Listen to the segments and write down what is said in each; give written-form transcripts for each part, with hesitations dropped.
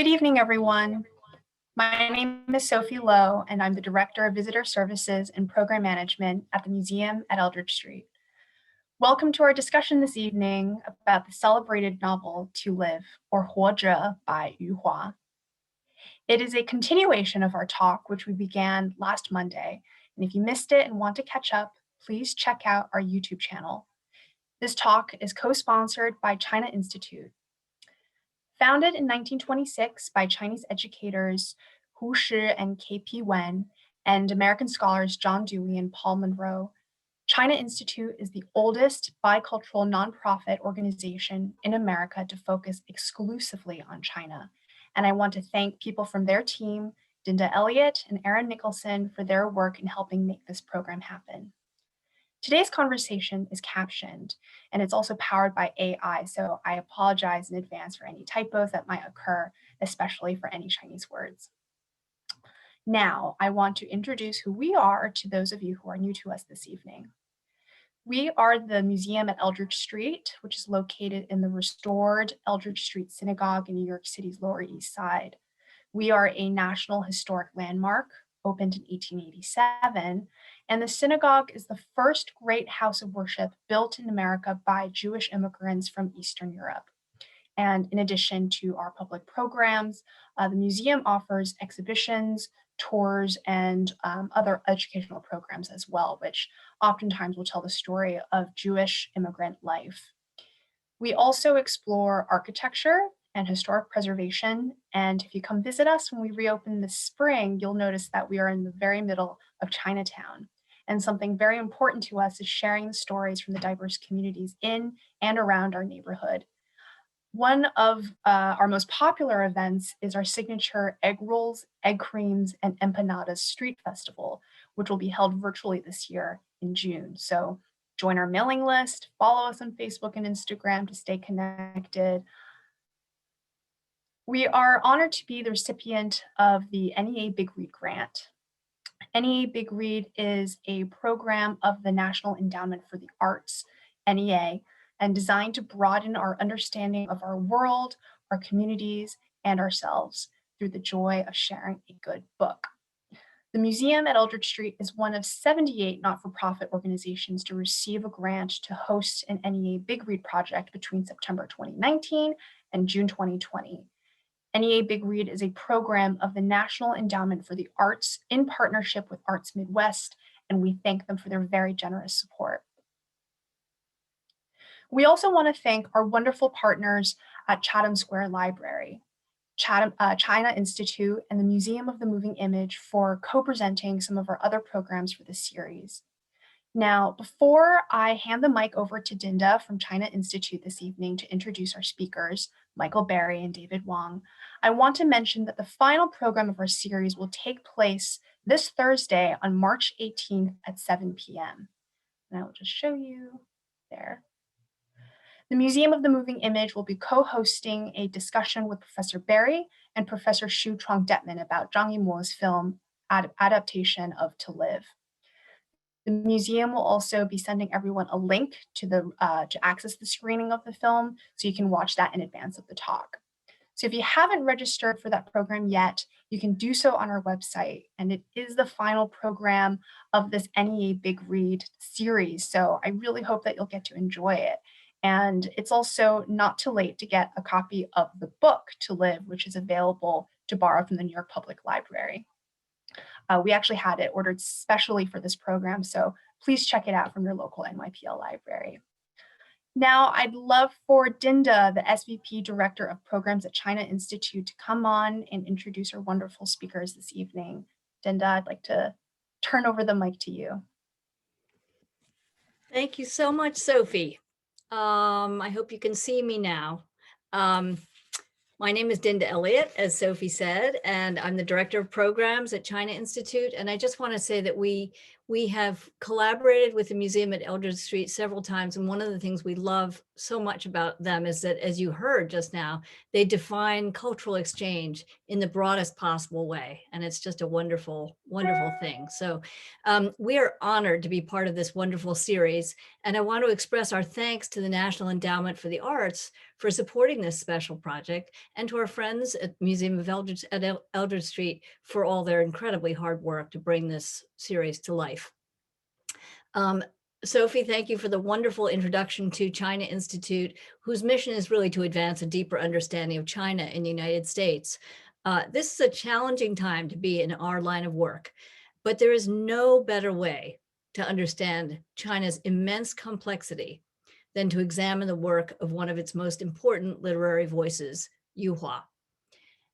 Good evening, everyone. My name is Sophie Lowe, and I'm the Director of Visitor Services and Program Management at the Museum at Eldridge Street. Welcome to our discussion this evening about the celebrated novel Tulip, or 活着 by Yu Hua. It is a continuation of our talk, which we began last Monday, and if you missed it and want to catch up, please check out our YouTube channel. This talk is co-sponsored by China Institute. Founded in 1926 by Chinese educators Hu Shi and K.P. Wen and American scholars John Dewey and Paul Monroe, China Institute is the oldest bicultural nonprofit organization in America to focus exclusively on China. And I want to thank people from their team, Dinda Elliott and Aaron Nicholson, for their work in helping make this program happen. Today's conversation is captioned, and it's also powered by AI, so I apologize in advance for any typos that might occur, especially for any Chinese words. Now, I want to introduce who we are to those of you who are new to us this evening. We are the Museum at Eldridge Street, which is located in the restored Eldridge Street Synagogue in New York City's Lower East Side. We are a National Historic Landmark, opened in 1887, and the synagogue is the first great house of worship built in America by Jewish immigrants from Eastern Europe. And in addition to our public programs, the museum offers exhibitions, tours, and other educational programs as well, which oftentimes will tell the story of Jewish immigrant life. We also explore architecture and historic preservation. And if you come visit us when we reopen this spring, you'll notice that we are in the very middle of Chinatown. And something very important to us is sharing the stories from the diverse communities in and around our neighborhood. One of our most popular events is our signature egg rolls, egg creams, and empanadas street festival, which will be held virtually this year in June. So join our mailing list, follow us on Facebook and Instagram to stay connected. We are honored to be the recipient of the NEA Big Read grant. NEA Big Read is a program of the National Endowment for the Arts, NEA, and designed to broaden our understanding of our world, our communities, and ourselves through the joy of sharing a good book. The museum at Eldridge Street is one of 78 not-for-profit organizations to receive a grant to host an NEA Big Read project between September 2019 and June 2020. NEA Big Read is a program of the National Endowment for the Arts in partnership with Arts Midwest, and we thank them for their very generous support. We also want to thank our wonderful partners at Chatham Square Library, China Institute, and the Museum of the Moving Image for co-presenting some of our other programs for this series. Now, before I hand the mic over to Dinda from China Institute this evening to introduce our speakers, Michael Berry and David Wang, I want to mention that the final program of our series will take place this Thursday on March 18th at 7 p.m. And I will just show you there. The Museum of the Moving Image will be co-hosting a discussion with Professor Berry and Professor Xu Chuang-Detman about Zhang Yimou's film adaptation of To Live. The museum will also be sending everyone a link to access the screening of the film, so you can watch that in advance of the talk. So if you haven't registered for that program yet, you can do so on our website, and it is the final program of this NEA Big Read series, so I really hope that you'll get to enjoy it. And it's also not too late to get a copy of the book To Live, which is available to borrow from the New York Public Library. We actually had it ordered specially for this program, so please check it out from your local NYPL library. Now, I'd love for Dinda, the SVP Director of Programs at China Institute, to come on and introduce our wonderful speakers this evening. Dinda, I'd like to turn over the mic to you. Thank you so much, Sophie. I hope you can see me now. My name is Dinda Elliott, as Sophie said, and I'm the Director of Programs at China Institute. And I just want to say that we We have collaborated with the museum at Eldridge Street several times, and one of the things we love so much about them is that, as you heard just now, they define cultural exchange in the broadest possible way, and it's just a wonderful, wonderful thing. So we are honored to be part of this wonderful series, and I want to express our thanks to the National Endowment for the Arts for supporting this special project, and to our friends at Museum of Eldridge at Eldridge Street for all their incredibly hard work to bring this series to life. Sophie, thank you for the wonderful introduction to China Institute, whose mission is really to advance a deeper understanding of China in the United States. This is a challenging time to be in our line of work, but there is no better way to understand China's immense complexity than to examine the work of one of its most important literary voices, Yu Hua.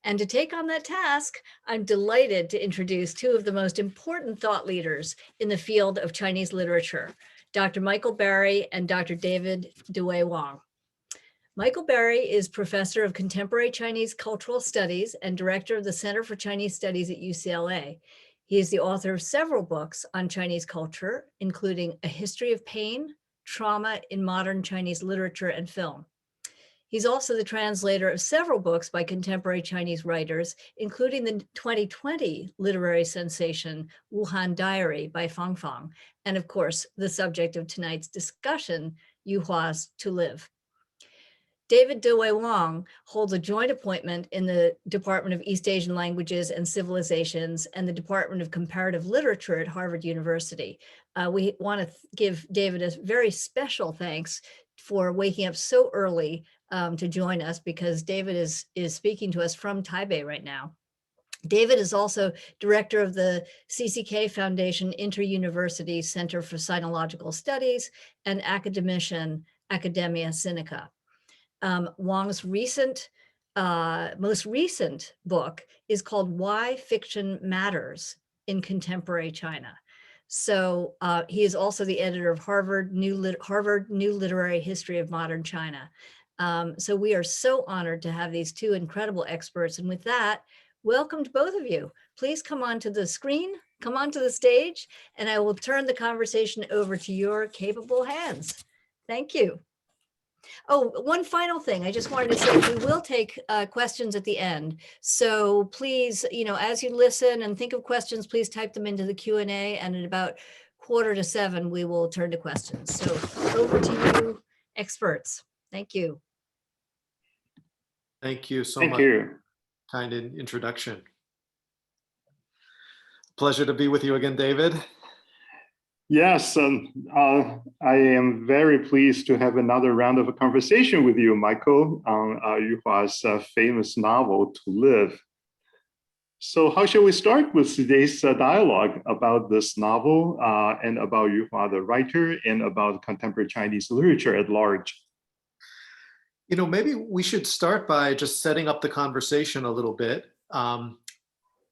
And to take on that task, I'm delighted to introduce two of the most important thought leaders in the field of Chinese literature, Dr. Michael Barry and Dr. David Der-wei Wang. Michael Barry is professor of contemporary Chinese cultural studies and director of the Center for Chinese Studies at UCLA. He is the author of several books on Chinese culture, including A History of Pain, Trauma in Modern Chinese Literature and Film. He's also the translator of several books by contemporary Chinese writers, including the 2020 literary sensation, Wuhan Diary by Fang Fang, and of course, the subject of tonight's discussion, Yu Hua's To Live. David Der-wei Wang holds a joint appointment in the Department of East Asian Languages and Civilizations and the Department of Comparative Literature at Harvard University. We want to give David a very special thanks for waking up so early to join us, because David is speaking to us from Taipei right now. David is also director of the CCK Foundation Inter-University Center for Sinological Studies and academician Academia Sinica. Wang's most recent book is called Why Fiction Matters in Contemporary China. So he is also the editor of Harvard New Literary History of Modern China. So we are so honored to have these two incredible experts. And with that, welcome to both of you. Please come onto the screen, come onto the stage, and I will turn the conversation over to your capable hands. Thank you. Oh, one final thing. I just wanted to say we will take questions at the end. So please, as you listen and think of questions, please type them into the Q&A, and at about 6:45, we will turn to questions. So over to you, experts. Thank you. Thank you so much. Thank you. Kind introduction. Pleasure to be with you again, David. Yes, I am very pleased to have another round of a conversation with you, Michael, on Yu Hua's famous novel, To Live. So how shall we start with today's dialogue about this novel and about Yu Hua, the writer, and about contemporary Chinese literature at large? Maybe we should start by just setting up the conversation a little bit.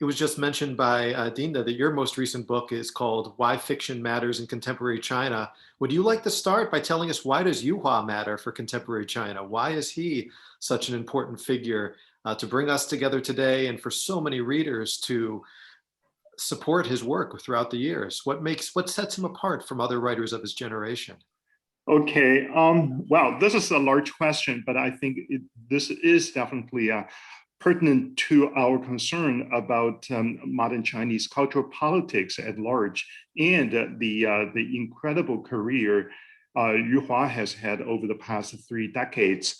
It was just mentioned by Dinda that your most recent book is called Why Fiction Matters in Contemporary China. Would you like to start by telling us, why does Yu Hua matter for contemporary China? Why is he such an important figure to bring us together today, and for so many readers to support his work throughout the years? What sets him apart from other writers of his generation? Okay, well, this is a large question, but I think this is definitely pertinent to our concern about modern Chinese cultural politics at large, and the incredible career Yu Hua has had over the past 3 decades.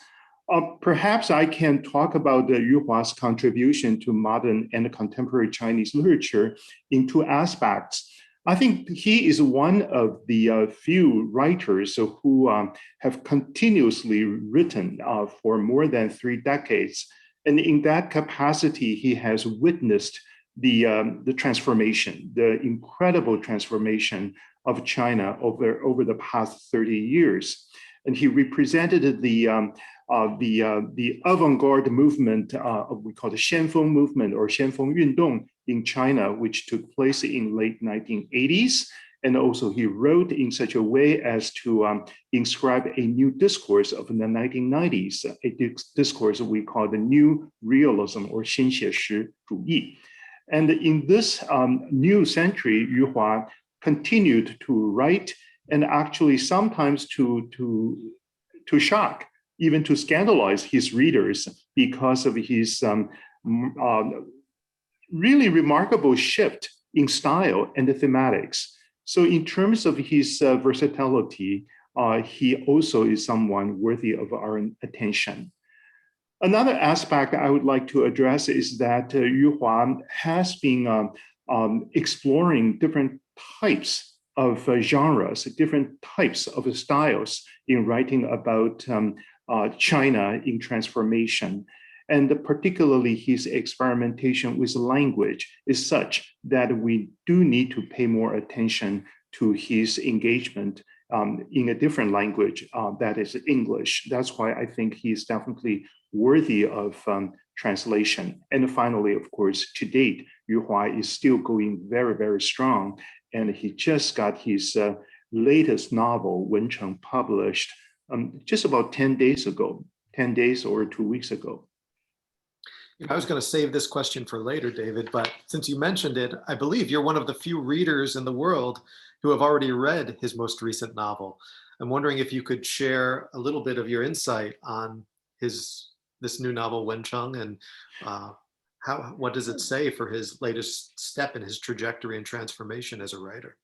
Perhaps I can talk about Yu Hua's contribution to modern and contemporary Chinese literature in 2 aspects. I think he is one of the few writers who have continuously written for more than 3 decades. And in that capacity, he has witnessed the transformation, the incredible transformation of China over the past 30 years. And he represented the avant-garde movement, we call the Xianfeng movement or Xianfeng Yundong in China, which took place in late 1980s. And also he wrote in such a way as to inscribe a new discourse of the 1990s, a discourse we call the New Realism or 新写实主义. And in this new century, Yu Hua continued to write, and actually sometimes to shock, even to scandalize his readers because of his really remarkable shift in style and the thematics. So in terms of his versatility, he also is someone worthy of our attention. Another aspect I would like to address is that Yu Hua has been exploring different types of genres, different types of styles in writing about China in transformation. And particularly his experimentation with language is such that we do need to pay more attention to his engagement in a different language, that is English. That's why I think he's definitely worthy of translation. And finally, of course, to date, Yu Hua is still going very, very strong. And he just got his latest novel, Wencheng, published just about 10 days ago, 10 days or 2 weeks ago. I was going to save this question for later, David, but since you mentioned it, I believe you're one of the few readers in the world who have already read his most recent novel. I'm wondering if you could share a little bit of your insight on this new novel, Wencheng, and what does it say for his latest step in his trajectory and transformation as a writer?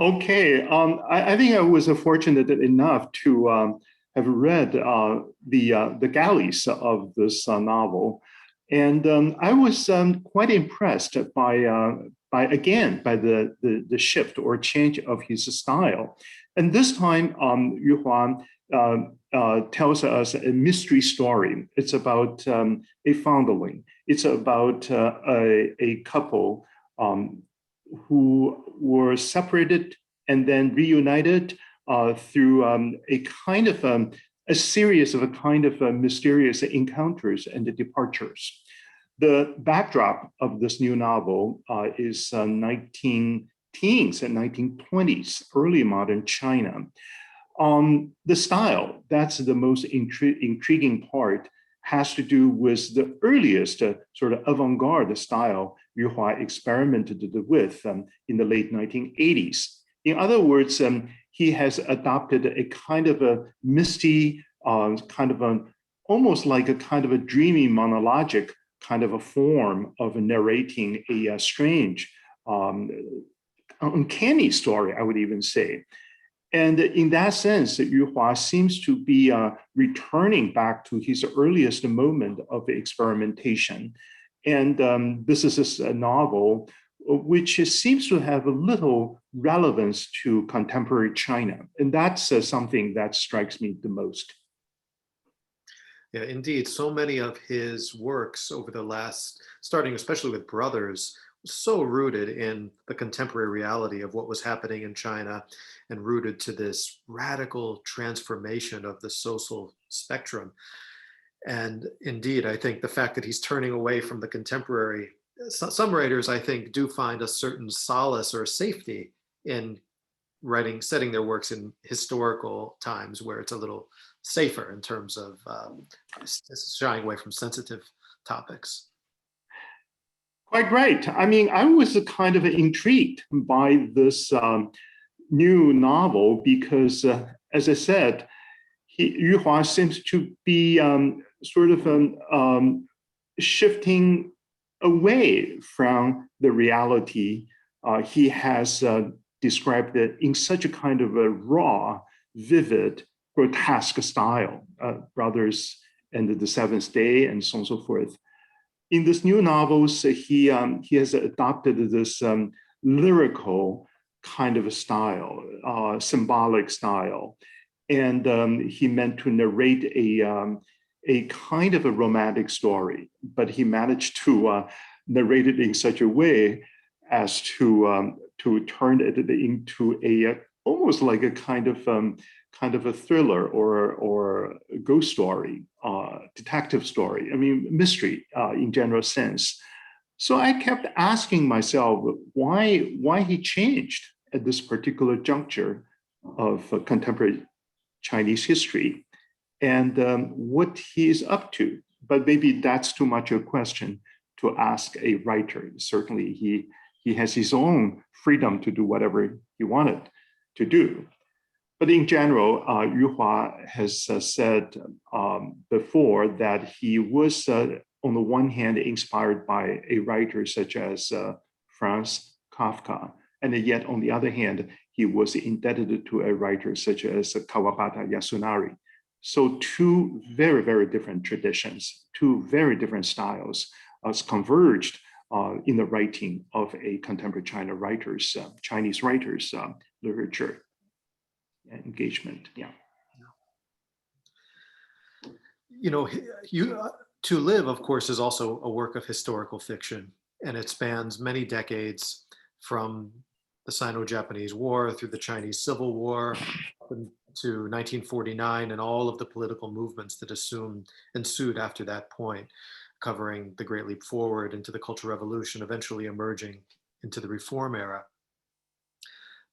Okay, I think I was fortunate enough to have read the galleys of this novel. And I was quite impressed by the shift or change of his style. And this time, Yu Hua tells us a mystery story. It's about a foundling. It's about a couple who were separated and then reunited through a kind of a series of mysterious encounters and departures. The backdrop of this new novel is 1910s and 1920s, early modern China. The style, that's the most intriguing part, has to do with the earliest sort of avant-garde style Yu Hua experimented with in the late 1980s. In other words, he has adopted a kind of a misty, almost like a kind of a dreamy monologic kind of a form of narrating a strange, uncanny story, I would even say. And in that sense, Yu Hua seems to be returning back to his earliest moment of experimentation. And this is a novel which seems to have a little relevance to contemporary China. And that's something that strikes me the most. Yeah, indeed. So many of his works over the last, starting especially with Brothers, so rooted in the contemporary reality of what was happening in China and rooted to this radical transformation of the social spectrum. And indeed, I think the fact that he's turning away from the contemporary, some writers, I think, do find a certain solace or safety in writing, setting their works in historical times where it's a little safer in terms of shying away from sensitive topics. Quite right. I mean, I was kind of intrigued by this new novel because, as I said, Yu Hua seems to be sort of shifting away from the reality. He has described it in such a kind of a raw, vivid, grotesque style, Brothers and the Seventh Day, and so on and so forth. In this new novels, he has adopted this lyrical kind of a style, symbolic style, and he meant to narrate a kind of a romantic story, but he managed to narrate it in such a way as to turn it into a almost like a kind of a thriller or a ghost story, detective story. I mean, mystery in general sense. So I kept asking myself why he changed at this particular juncture of contemporary Chinese history, and what he is up to. But maybe that's too much a question to ask a writer. Certainly, he he has his own freedom to do whatever he wanted to do. But in general, Yu Hua has said before that he was, on the one hand, inspired by a writer such as Franz Kafka, and yet on the other hand, he was indebted to a writer such as Kawabata Yasunari. So two very, very different traditions, two very different styles converged in the writing of a contemporary China writers, Chinese writers' literature engagement. Yeah. You know, To Live, of course, is also a work of historical fiction, and it spans many decades from the Sino-Japanese War through the Chinese Civil War to 1949 and all of the political movements that ensued after that point, covering the Great Leap Forward into the Cultural Revolution, eventually emerging into the Reform era.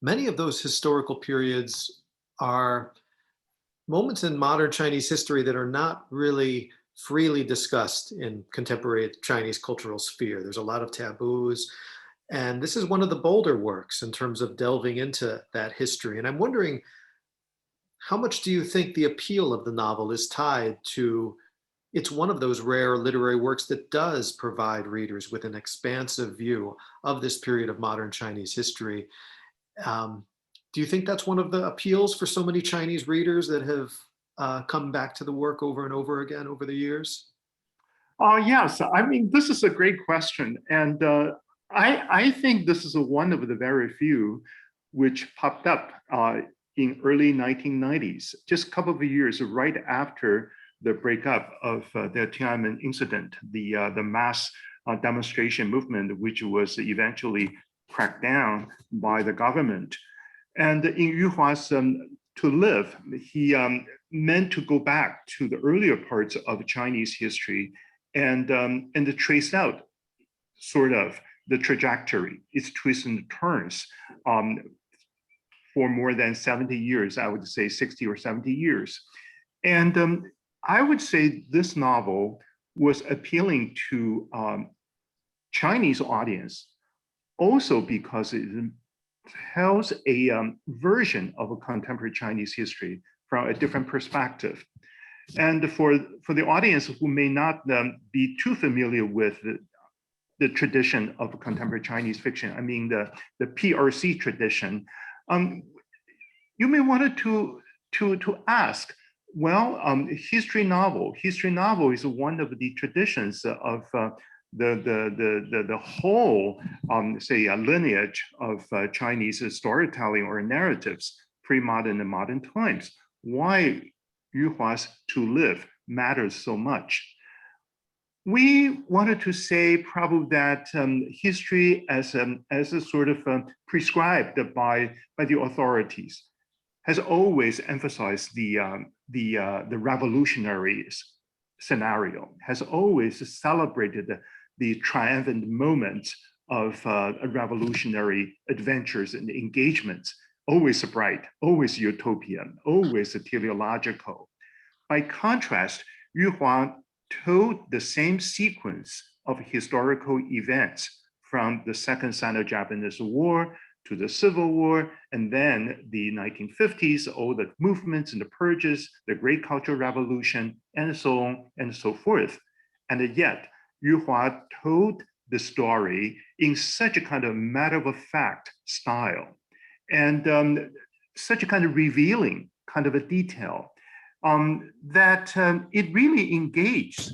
Many of those historical periods are moments in modern Chinese history that are not really freely discussed in contemporary Chinese cultural sphere. There's a lot of taboos, and this is one of the bolder works in terms of delving into that history. And I'm wondering, how much do you think the appeal of the novel is tied to it's one of those rare literary works that does provide readers with an expansive view of this period of modern Chinese history? Do you think that's one of the appeals for so many Chinese readers that have come back to the work over and over again over the years? Yes, I mean, this is a great question. And I think this is one of the very few which popped up in early 1990s, just a couple of years right after the breakup of the Tiananmen incident, the mass demonstration movement, which was eventually cracked down by the government. And in Yu Hua's To Live, he meant to go back to the earlier parts of Chinese history and to trace out sort of the trajectory, its twists and turns for more than 70 years, I would say 60 or 70 years. And I would say this novel was appealing to Chinese audience also because it tells a version of a contemporary Chinese history from a different perspective. And for the audience who may not be too familiar with the tradition of contemporary Chinese fiction, I mean the PRC tradition, you may want to ask, well, history novel is one of the traditions of the whole, say, lineage of Chinese storytelling or narratives, pre-modern and modern times. Why Yu Hua's To Live matters so much. We wanted to say probably that history as a sort of prescribed by the authorities has always emphasized the revolutionary scenario, has always celebrated the triumphant moments of revolutionary adventures and engagements, always bright, always utopian, always teleological. By contrast, Yu Hua told the same sequence of historical events from the Second Sino-Japanese War to the Civil War, and then the 1950s, all the movements and the purges, the Great Cultural Revolution, and so on and so forth. And yet, Yu Hua told the story in such a kind of matter-of-fact style, and such a kind of revealing kind of a detail that it really engaged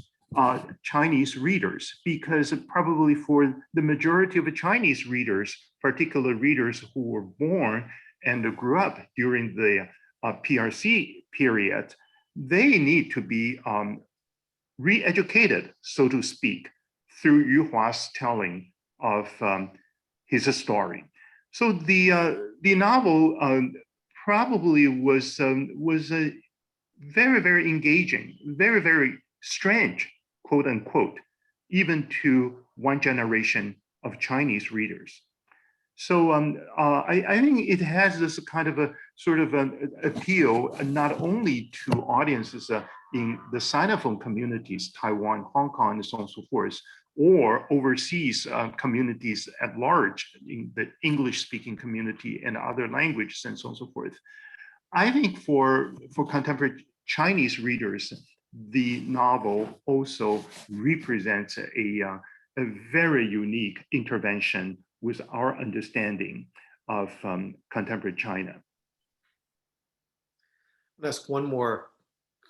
Chinese readers, because probably for the majority of the Chinese readers, particular readers who were born and grew up during the PRC period, they need to be re-educated, so to speak, through Yu Hua's telling of his story. So the novel probably was very, very engaging, very, very strange, quote unquote, even to one generation of Chinese readers. So I think it has this kind of a sort of an appeal not only to audiences in the Sinophone communities, Taiwan, Hong Kong, and so on and so forth, or overseas communities at large, in the English-speaking community and other languages and so on and so forth. I think for contemporary Chinese readers, the novel also represents a very unique intervention with our understanding of contemporary China. I'll ask one more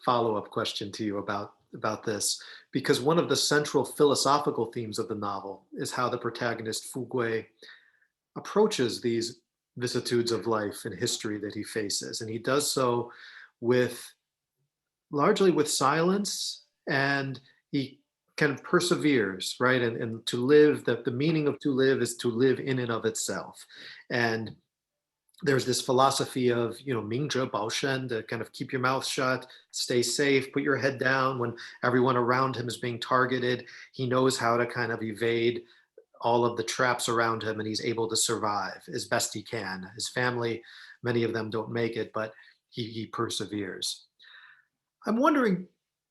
follow-up question to you about this, because one of the central philosophical themes of the novel is how the protagonist Fu Gui approaches these vicissitudes of life and history that he faces. And he does so largely with silence, and he kind of perseveres, right? And to live, the meaning of to live is to live in and of itself. And there's this philosophy of, Ming zhe bao shen, to kind of keep your mouth shut, stay safe, put your head down when everyone around him is being targeted. He knows how to kind of evade all of the traps around him, and he's able to survive as best he can. His family, many of them don't make it, but he perseveres. I'm wondering,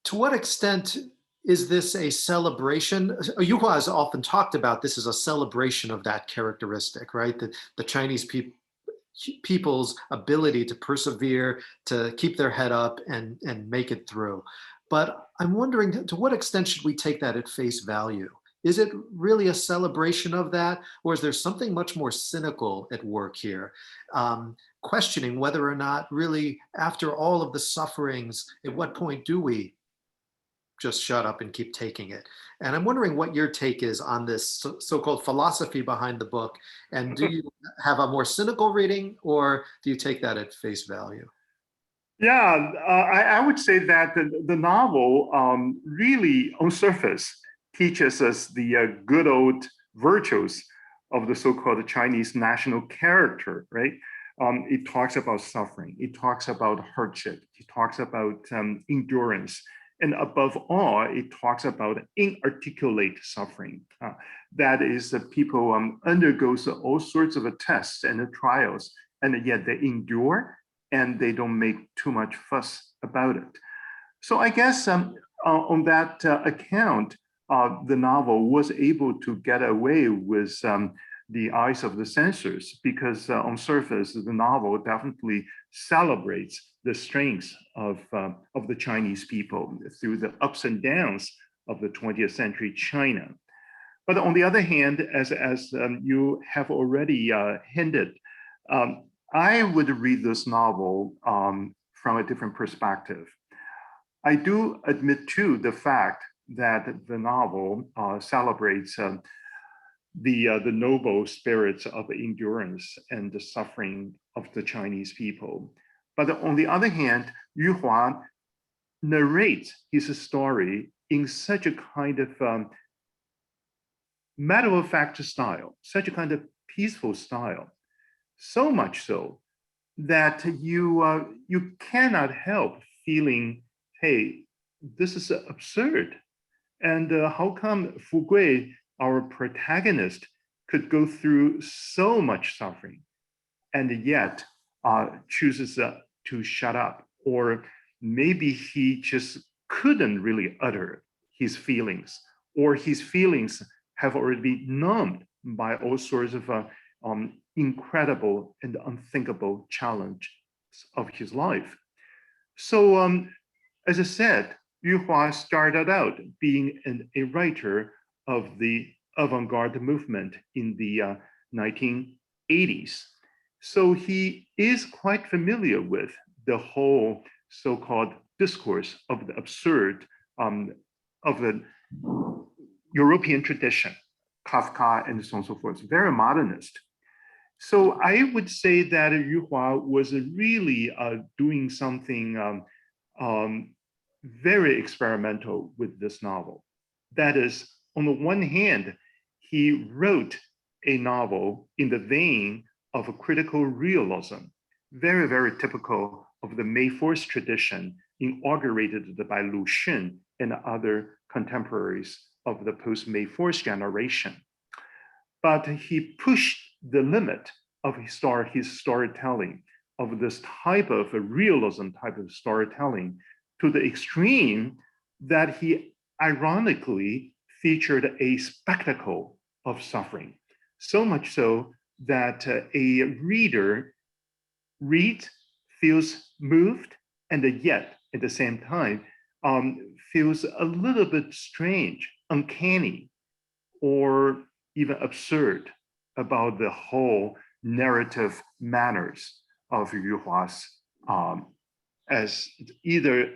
to what extent is this a celebration? Yuhua has often talked about this as a celebration of that characteristic, right? The Chinese people's ability to persevere, to keep their head up and make it through. But I'm wondering, to what extent should we take that at face value? Is it really a celebration of that? Or is there something much more cynical at work here? Questioning whether or not really, after all of the sufferings, at what point do we just shut up and keep taking it? And I'm wondering what your take is on this so-called philosophy behind the book. And do you have a more cynical reading, or do you take that at face value? Yeah, I would say that the novel really, on surface, teaches us the good old virtues of the so-called Chinese national character, right? It talks about suffering, it talks about hardship, it talks about endurance, and above all, it talks about inarticulate suffering. That is, people undergo all sorts of tests and trials, and yet they endure and they don't make too much fuss about it. So I guess on that account, the novel was able to get away with the eyes of the censors, because on surface, the novel definitely celebrates the strengths of the Chinese people through the ups and downs of the 20th century China. But on the other hand, as you have already hinted, I would read this novel from a different perspective. I do admit too the fact that the novel celebrates the noble spirits of endurance and the suffering of the Chinese people. But on the other hand, Yu Hua narrates his story in such a kind of matter-of-fact style, such a kind of peaceful style, so much so that you cannot help feeling, hey, this is absurd. And how come Fu Gui, our protagonist, could go through so much suffering and yet chooses to shut up? Or maybe he just couldn't really utter his feelings, or his feelings have already been numbed by all sorts of incredible and unthinkable challenges of his life. So as I said, Yu Hua started out being a writer of the avant-garde movement in the 1980s. So he is quite familiar with the whole so-called discourse of the absurd of the European tradition, Kafka and so on and so forth, very modernist. So I would say that Yu Hua was really doing something very experimental with this novel. That is, on the one hand, he wrote a novel in the vein of a critical realism, very, very typical of the May 4th tradition inaugurated by Lu Xun and other contemporaries of the post-May 4th generation. But he pushed the limit of his storytelling, of this type of a realism type of storytelling, to the extreme that he ironically featured a spectacle of suffering, so much so that a reader reads, feels moved, and yet at the same time feels a little bit strange, uncanny, or even absurd about the whole narrative manners of Yu Hua's as either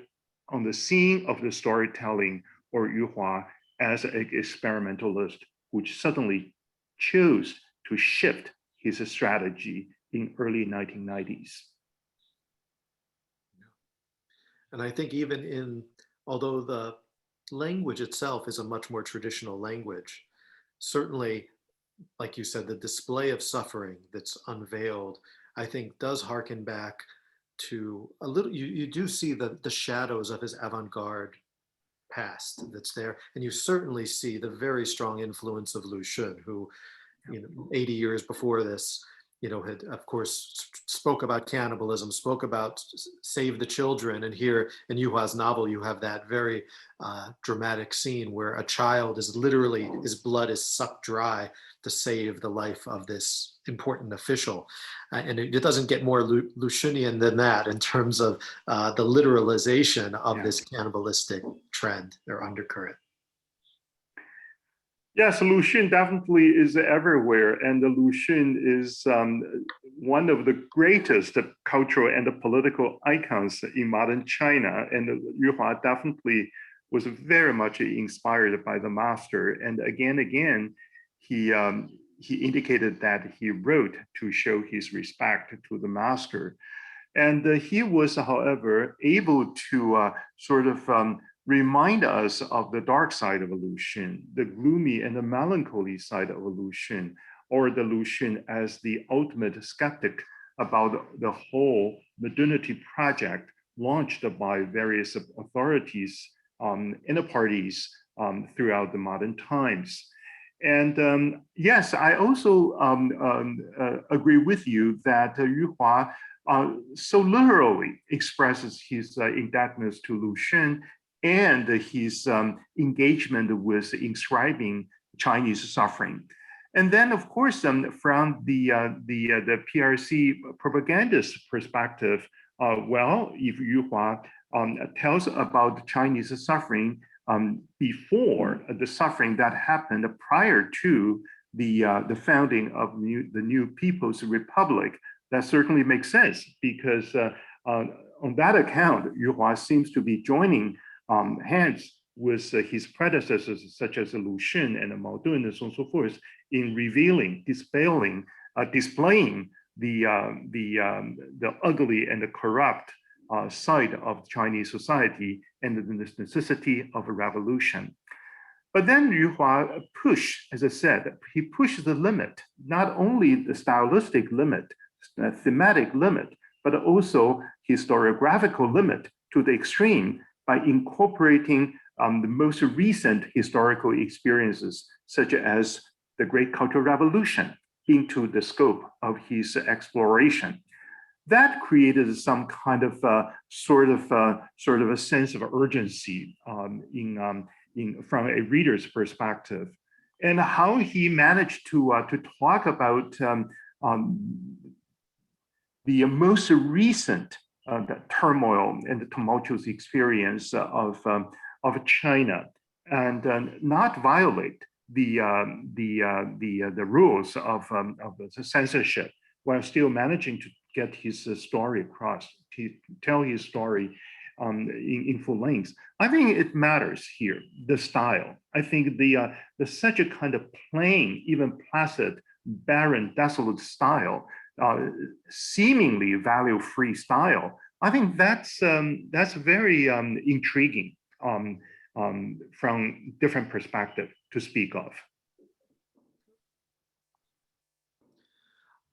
on the scene of the storytelling or Yu Hua as an experimentalist who suddenly chose to shift his strategy in early 1990s. And I think although the language itself is a much more traditional language, certainly, like you said, the display of suffering that's unveiled, I think does harken back to a little, you do see the shadows of his avant-garde past that's there. And you certainly see the very strong influence of Lu Xun, who, 80 years before this, had, of course, spoke about cannibalism, spoke about save the children. And here in Yu Hua's novel, you have that very dramatic scene where a child is literally, his blood is sucked dry to save the life of this important official. And it doesn't get more Lu Xunian than that in terms of the literalization of this cannibalistic trend or undercurrent. Yes, Lu Xun definitely is everywhere, and Lu Xun is one of the greatest cultural and political icons in modern China, and Yu Hua definitely was very much inspired by the master. And again, he indicated that he wrote to show his respect to the master. And he was, however, able to sort of remind us of the dark side of Lu Xun, the gloomy and the melancholy side of Lu Xun, or the Lu Xun as the ultimate skeptic about the whole modernity project launched by various authorities and the parties throughout the modern times. And yes, I also agree with you that Yu Hua so literally expresses his indebtedness to Lu Xun and his engagement with inscribing Chinese suffering. And then, of course, from the PRC propagandist perspective, well, if Yu Hua tells about Chinese suffering before the suffering that happened prior to the founding of the new People's Republic, that certainly makes sense, because on that account, Yu Hua seems to be joining hands with his predecessors, such as Lu Xun and Mao Dun and so on and so forth, in revealing, dispelling, displaying the ugly and the corrupt side of Chinese society and the necessity of a revolution. But then Yu Hua as I said, he pushed the limit, not only the stylistic limit, thematic limit, but also historiographical limit to the extreme by incorporating the most recent historical experiences, such as the Great Cultural Revolution, into the scope of his exploration. That created some kind of sort of a sense of urgency from a reader's perspective, and how he managed to talk about the most recent the turmoil and the tumultuous experience of China, and not violate the rules of the censorship, while still managing to get his story across, to tell his story in full length. I think it matters here, the style. I think the such a kind of plain, even placid, barren, desolate style, seemingly value-free style, I think that's very intriguing from different perspective to speak of.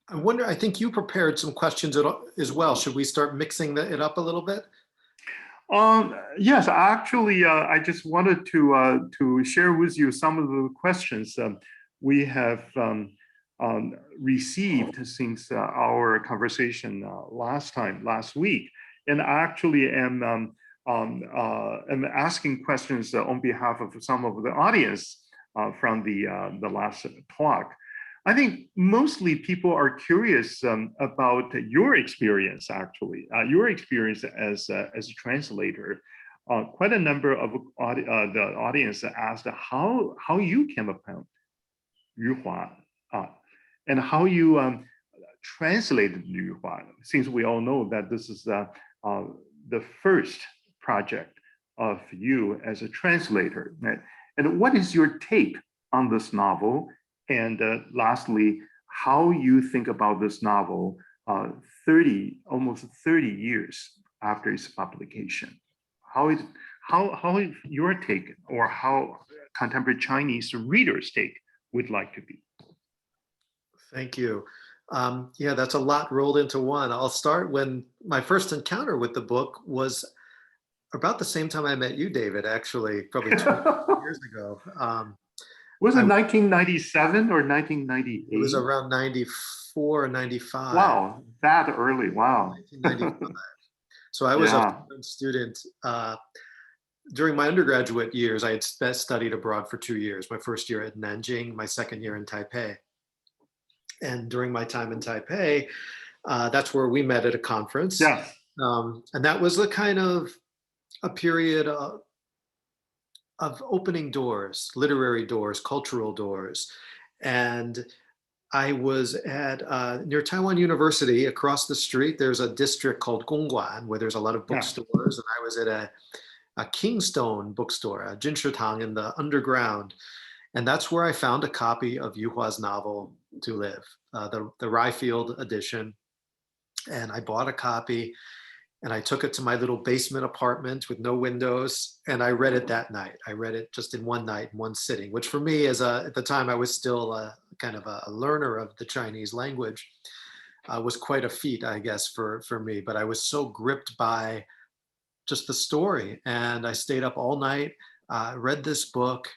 I wonder, I think you prepared some questions as well. Should we start mixing it up a little bit? Yes, actually, I just wanted to share with you some of the questions we have received since our conversation last week, and I actually am asking questions on behalf of some of the audience. from the last talk. I think mostly people are curious about your experience, actually, your experience as a translator. Quite a number of the audience asked how you came upon Yuhua and how you translated Yuhua, since we all know that this is the first project of you as a translator. Right? And what is your take on this novel? And lastly, how you think about this novel almost 30 years after its publication? How your take, or how contemporary Chinese readers' take would like to be? Thank you. Yeah, that's a lot rolled into one. I'll start when my first encounter with the book was about the same time I met you, David, actually, probably 20 years ago. Was it 1997 or 1998? It was around 94 or 95. Wow, that early, wow. 1995. So I was a student. During my undergraduate years, I had studied abroad for 2 years. My first year at Nanjing, my second year in Taipei. And during my time in Taipei, that's where we met at a conference. Yes. And that was a kind of a period of opening doors, literary doors, cultural doors. And I was at near Taiwan University across the street. There's a district called Gongguan where there's a lot of bookstores. And I was at a Kingstone bookstore, a Jinshitang in the underground. And that's where I found a copy of Yuhua's novel, To Live, the Ryefield edition. And I bought a copy and I took it to my little basement apartment with no windows. And I read it that night. I read it just in one night, in one sitting, which for me at the time I was still kind of a learner of the Chinese language, was quite a feat, I guess, for me. But I was so gripped by just the story. And I stayed up all night, read this book,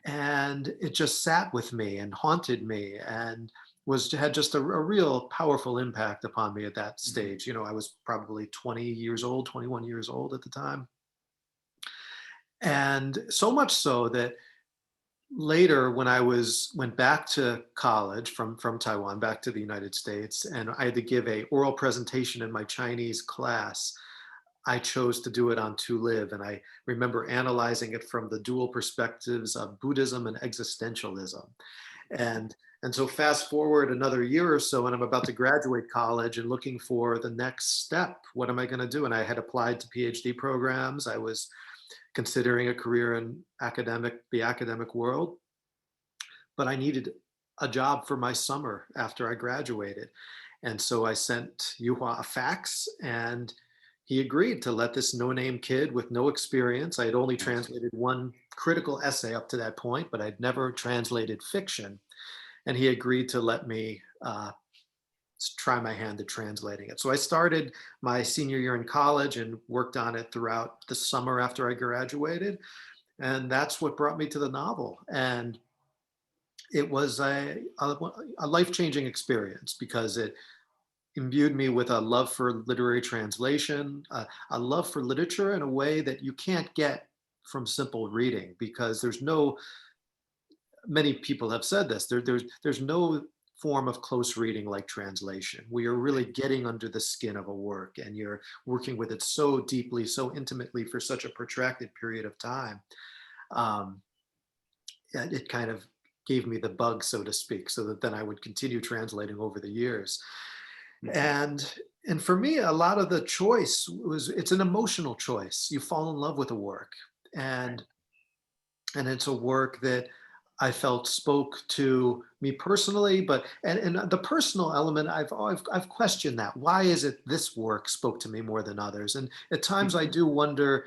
and it just sat with me and haunted me and had just a real powerful impact upon me at that stage. You know, I was probably 20 years old, 21 years old at the time. And so much so that later when I went back to college from Taiwan, back to the United States, and I had to give an oral presentation in my Chinese class, I chose to do it on To Live. And I remember analyzing it from the dual perspectives of Buddhism and existentialism. And so fast forward another year or so, and I'm about to graduate college and looking for the next step. What am I going to do? And I had applied to PhD programs. I was considering a career in the academic world, but I needed a job for my summer after I graduated. And so I sent Yuhua a fax, and he agreed to let this no-name kid with no experience. I had only translated one critical essay up to that point, but I'd never translated fiction. And he agreed to let me try my hand at translating it. So I started my senior year in college and worked on it throughout the summer after I graduated. And that's what brought me to the novel. And it was a life-changing experience because it imbued me with a love for literary translation, a love for literature in a way that you can't get from simple reading, because many people have said this, there's no form of close reading like translation. We are really getting under the skin of a work, and you're working with it so deeply, so intimately for such a protracted period of time. It kind of gave me the bug, so to speak, so that then I would continue translating over the years. And for me, a lot of the choice it's an emotional choice. You fall in love with a work, and it's a work that I felt spoke to me personally, but and the personal element, I've questioned that. Why is it this work spoke to me more than others? And at times I do wonder.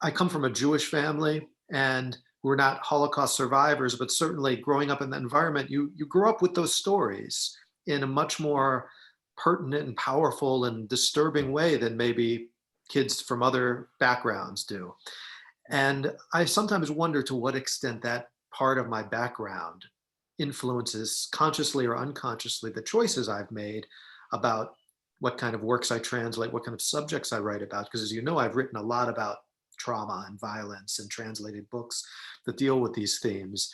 I come from a Jewish family, and we're not Holocaust survivors, but certainly growing up in that environment, you grow up with those stories in a much more pertinent and powerful and disturbing way than maybe kids from other backgrounds do. And I sometimes wonder to what extent that part of my background influences, consciously or unconsciously, the choices I've made about what kind of works I translate, what kind of subjects I write about. Because as you know, I've written a lot about trauma and violence and translated books that deal with these themes.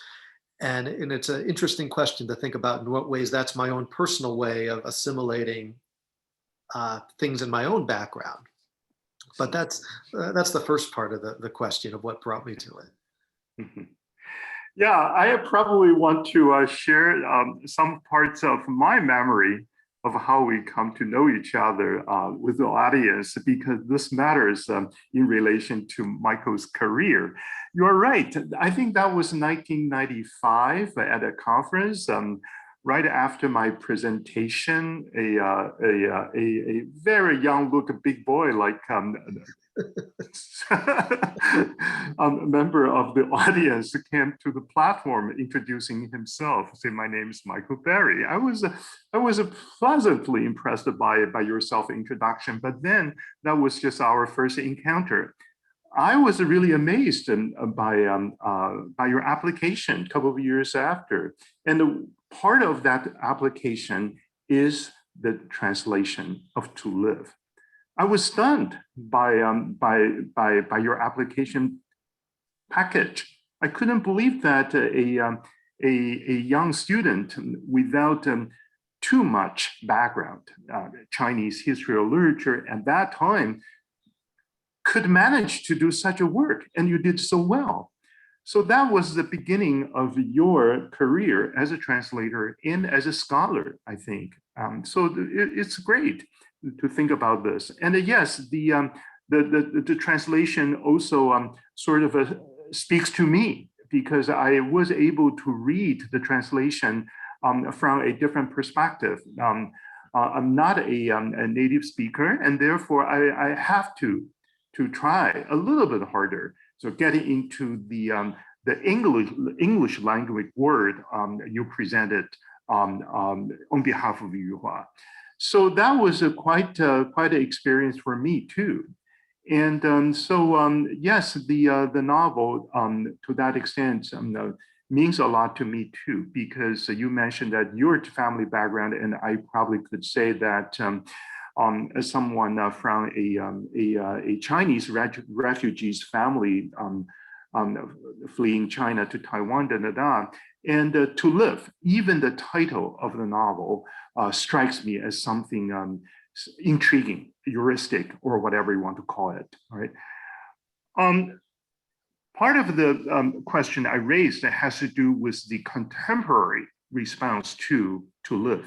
And it's an interesting question to think about in what ways that's my own personal way of assimilating things in my own background. But that's the first part of the question of what brought me to it. Mhm. Yeah, I probably want to share some parts of my memory of how we come to know each other with the audience, because this matters in relation to Michael's career. You're right. I think that was 1995 at a conference. Right after my presentation, a very young looking big boy, like a member of the audience came to the platform introducing himself, saying, "My name is Michael Berry." I was pleasantly impressed by your self-introduction, but then that was just our first encounter. I was really amazed by your application a couple of years after. And part of that application is the translation of Tulip. I was stunned by your application package. I couldn't believe that a young student without too much background, Chinese history or literature at that time, could manage to do such a work, and you did so well. So that was the beginning of your career as a translator and as a scholar, I think. So it's great to think about this. And yes, the translation also sort of speaks to me, because I was able to read the translation from a different perspective. I'm not a native speaker, and therefore I have to try a little bit harder. So getting into the English language word you presented on behalf of Yuhua. So that was quite an experience for me too. And yes, the novel to that extent means a lot to me too, because you mentioned that your family background, and I probably could say that as someone from a Chinese refugees family fleeing China to Taiwan, and Tulip, even the title of the novel strikes me as something intriguing, heuristic, or whatever you want to call it, right? Part of the question I raised has to do with the contemporary response to Tulip.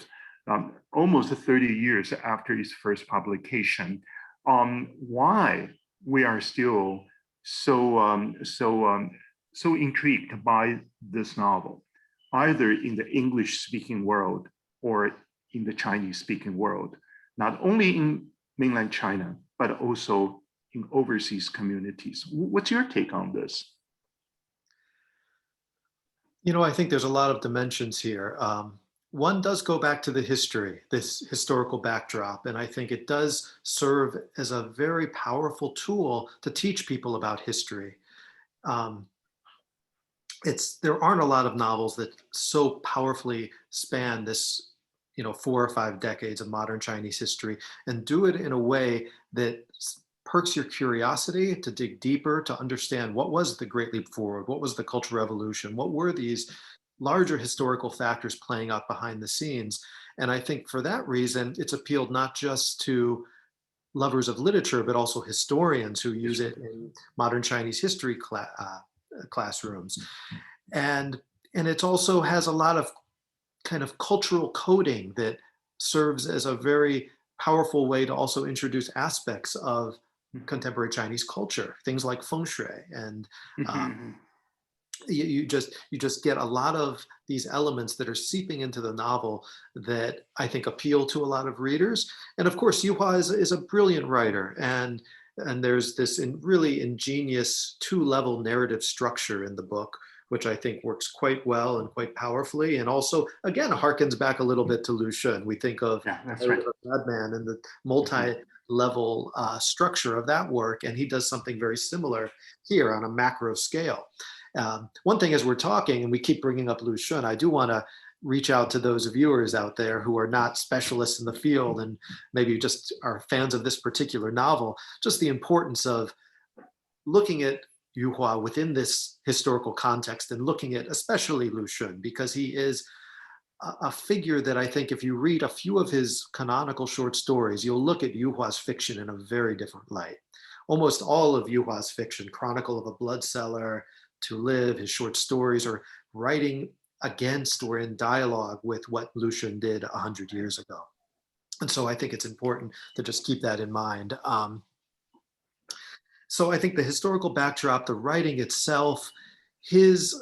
Almost 30 years after its first publication, why we are still so intrigued by this novel, either in the English-speaking world or in the Chinese-speaking world, not only in mainland China, but also in overseas communities. What's your take on this? You know, I think there's a lot of dimensions here. One does go back to the history, this historical backdrop, and I think it does serve as a very powerful tool to teach people about history. There aren't a lot of novels that so powerfully span this, 4 or 5 decades of modern Chinese history, and do it in a way that perks your curiosity to dig deeper, to understand what was the Great Leap Forward, what was the Cultural Revolution, what were these larger historical factors playing out behind the scenes. And I think for that reason, it's appealed not just to lovers of literature, but also historians who use it in modern Chinese history classrooms. And it also has a lot of kind of cultural coding that serves as a very powerful way to also introduce aspects of contemporary Chinese culture, things like feng shui, and you just get a lot of these elements that are seeping into the novel that I think appeal to a lot of readers. And of course, Yuhua is a brilliant writer, and there's this really ingenious 2-level narrative structure in the book, which I think works quite well and quite powerfully, and also again harkens back a little bit to Lu Xun. We think of Madman and the multi-level structure of that work, and he does something very similar here on a macro scale. One thing, as we're talking, and we keep bringing up Lu Xun, I do want to reach out to those viewers out there who are not specialists in the field and maybe just are fans of this particular novel, just the importance of looking at Yuhua within this historical context and looking at especially Lu Xun, because he is a figure that I think if you read a few of his canonical short stories, you'll look at Yuhua's fiction in a very different light. Almost all of Yuhua's fiction, Chronicle of a Blood Cellar, To Live, his short stories, are writing against or in dialogue with what Lu Xun did 100 years ago. And so I think it's important to just keep that in mind. So I think the historical backdrop, the writing itself, his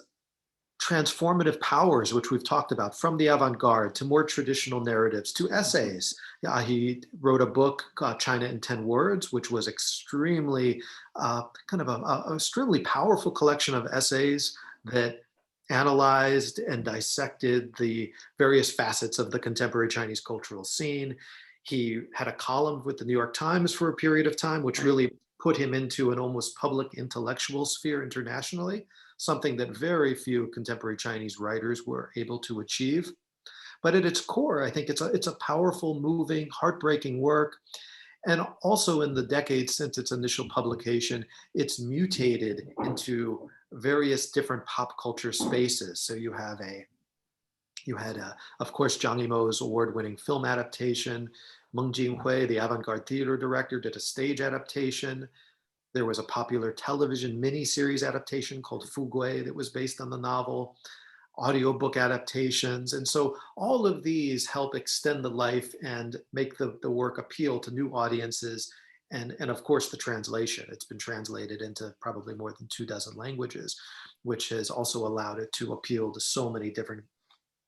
transformative powers, which we've talked about, from the avant-garde to more traditional narratives to essays. He wrote a book, China in 10 Words, which was extremely, kind of a extremely powerful collection of essays that analyzed and dissected the various facets of the contemporary Chinese cultural scene. He had a column with the New York Times for a period of time, which really put him into an almost public intellectual sphere internationally, something that very few contemporary Chinese writers were able to achieve. But at its core, I think it's a powerful, moving, heartbreaking work. And also in the decades since its initial publication, it's mutated into various different pop culture spaces. So you had, of course, Zhang Yimou's award-winning film adaptation. Meng Jinghui, the avant-garde theater director, did a stage adaptation. There was a popular television miniseries adaptation called Fu Gui that was based on the novel, audiobook adaptations. And so all of these help extend the life and make the work appeal to new audiences. And of course, the translation. It's been translated into probably more than 24 languages, which has also allowed it to appeal to so many different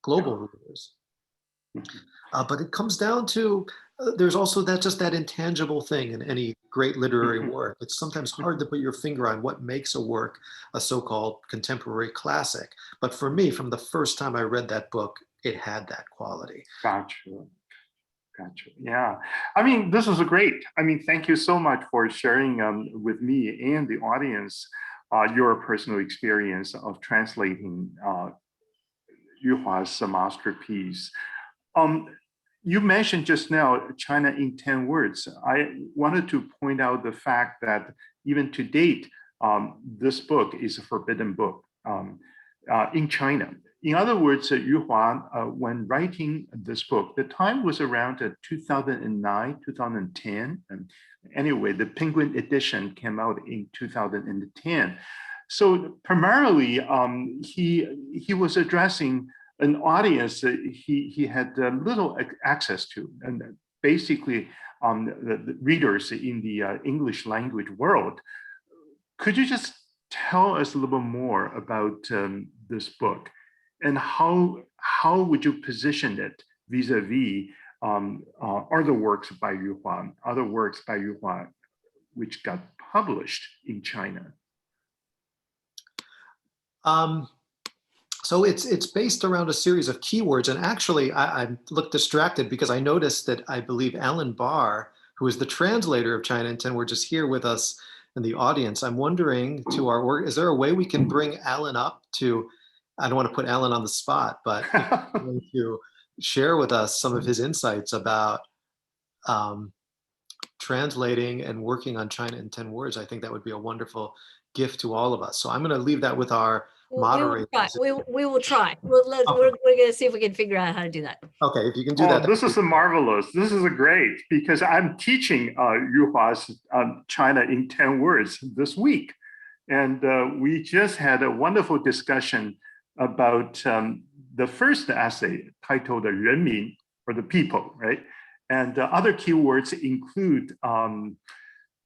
global readers. But it comes down to, there's also just that intangible thing in any great literary work. It's sometimes hard to put your finger on what makes a work a so-called contemporary classic. But for me, from the first time I read that book, it had that quality. Gotcha. Yeah. I mean, this is great. I mean, thank you so much for sharing with me and the audience your personal experience of translating Yuhua's masterpiece. You mentioned just now China in 10 words. I wanted to point out the fact that even to date, this book is a forbidden book in China. In other words, Yuhua, when writing this book, the time was around 2009, 2010. And anyway, the Penguin edition came out in 2010. So primarily, he was addressing an audience that he had little access to, and basically the readers in the English language world. Could you just tell us a little bit more about this book, and how would you position it vis-a-vis other works by Yuhua, which got published in China? So it's based around a series of keywords. And actually, I looked distracted because I noticed that I believe Alan Barr, who is the translator of China in 10 Words, is here with us in the audience. I'm wondering, to our work, is there a way we can bring Alan up to, I don't want to put Alan on the spot, but to share with us some of his insights about translating and working on China in 10 Words. I think that would be a wonderful gift to all of us. So I'm going to leave that with our moderators. We will try. We're going to see if we can figure out how to do that. Okay, if you can do that. This is marvelous. This is great, because I'm teaching Yuhua's China in 10 Words this week. And we just had a wonderful discussion about the first essay titled 人民, or the people, right? And other keywords include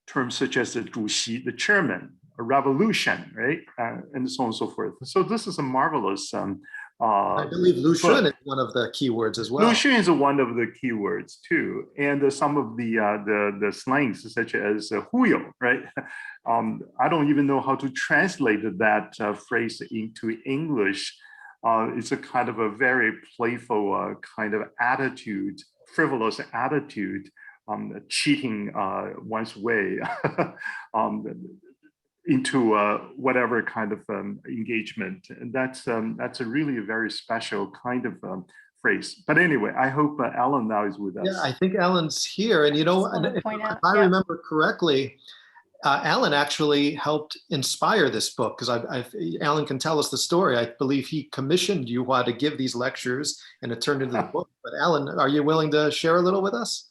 terms such as the 主席, the chairman, a revolution, right? And so on and so forth. So this is a marvelous. I believe Lu Xun is one of the keywords as well. Lu Xun is one of the keywords too, and some of the slangs such as huyo, right? I don't even know how to translate that phrase into English. It's a kind of a very playful kind of attitude, frivolous attitude, cheating one's way into whatever kind of engagement. And that's a really very special kind of phrase. But anyway, I hope Alan now is with us. Yeah, I think Alan's here. And you know, if I remember correctly, Alan actually helped inspire this book because Alan can tell us the story. I believe he commissioned Yuhua to give these lectures and it turned into the book. But Alan, are you willing to share a little with us?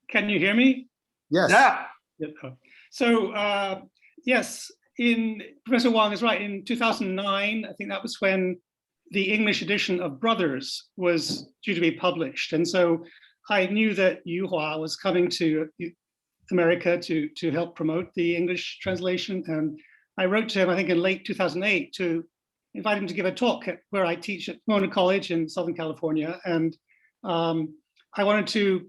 Can you hear me? Yes. Yeah. So yes, Professor Wang is right. In 2009, I think that was when the English edition of Brothers was due to be published. And so I knew that Yuhua was coming to America to help promote the English translation. And I wrote to him, I think in late 2008, to invite him to give a talk where I teach at Mona College in Southern California. And I wanted to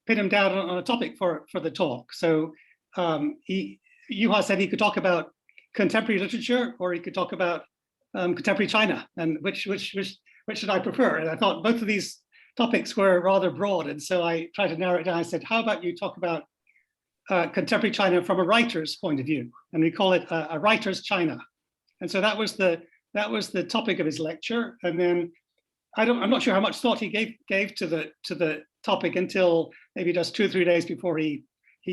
pin him down on a topic for the talk. So Yuhua said he could talk about contemporary literature or he could talk about contemporary China, and which should I prefer? And I thought both of these topics were rather broad, and so I tried to narrow it down. I said, how about you talk about contemporary China from a writer's point of view, and we call it a writer's China. And so that was the topic of his lecture. And then I'm not sure how much thought he gave to the topic until maybe just 2 or 3 days before he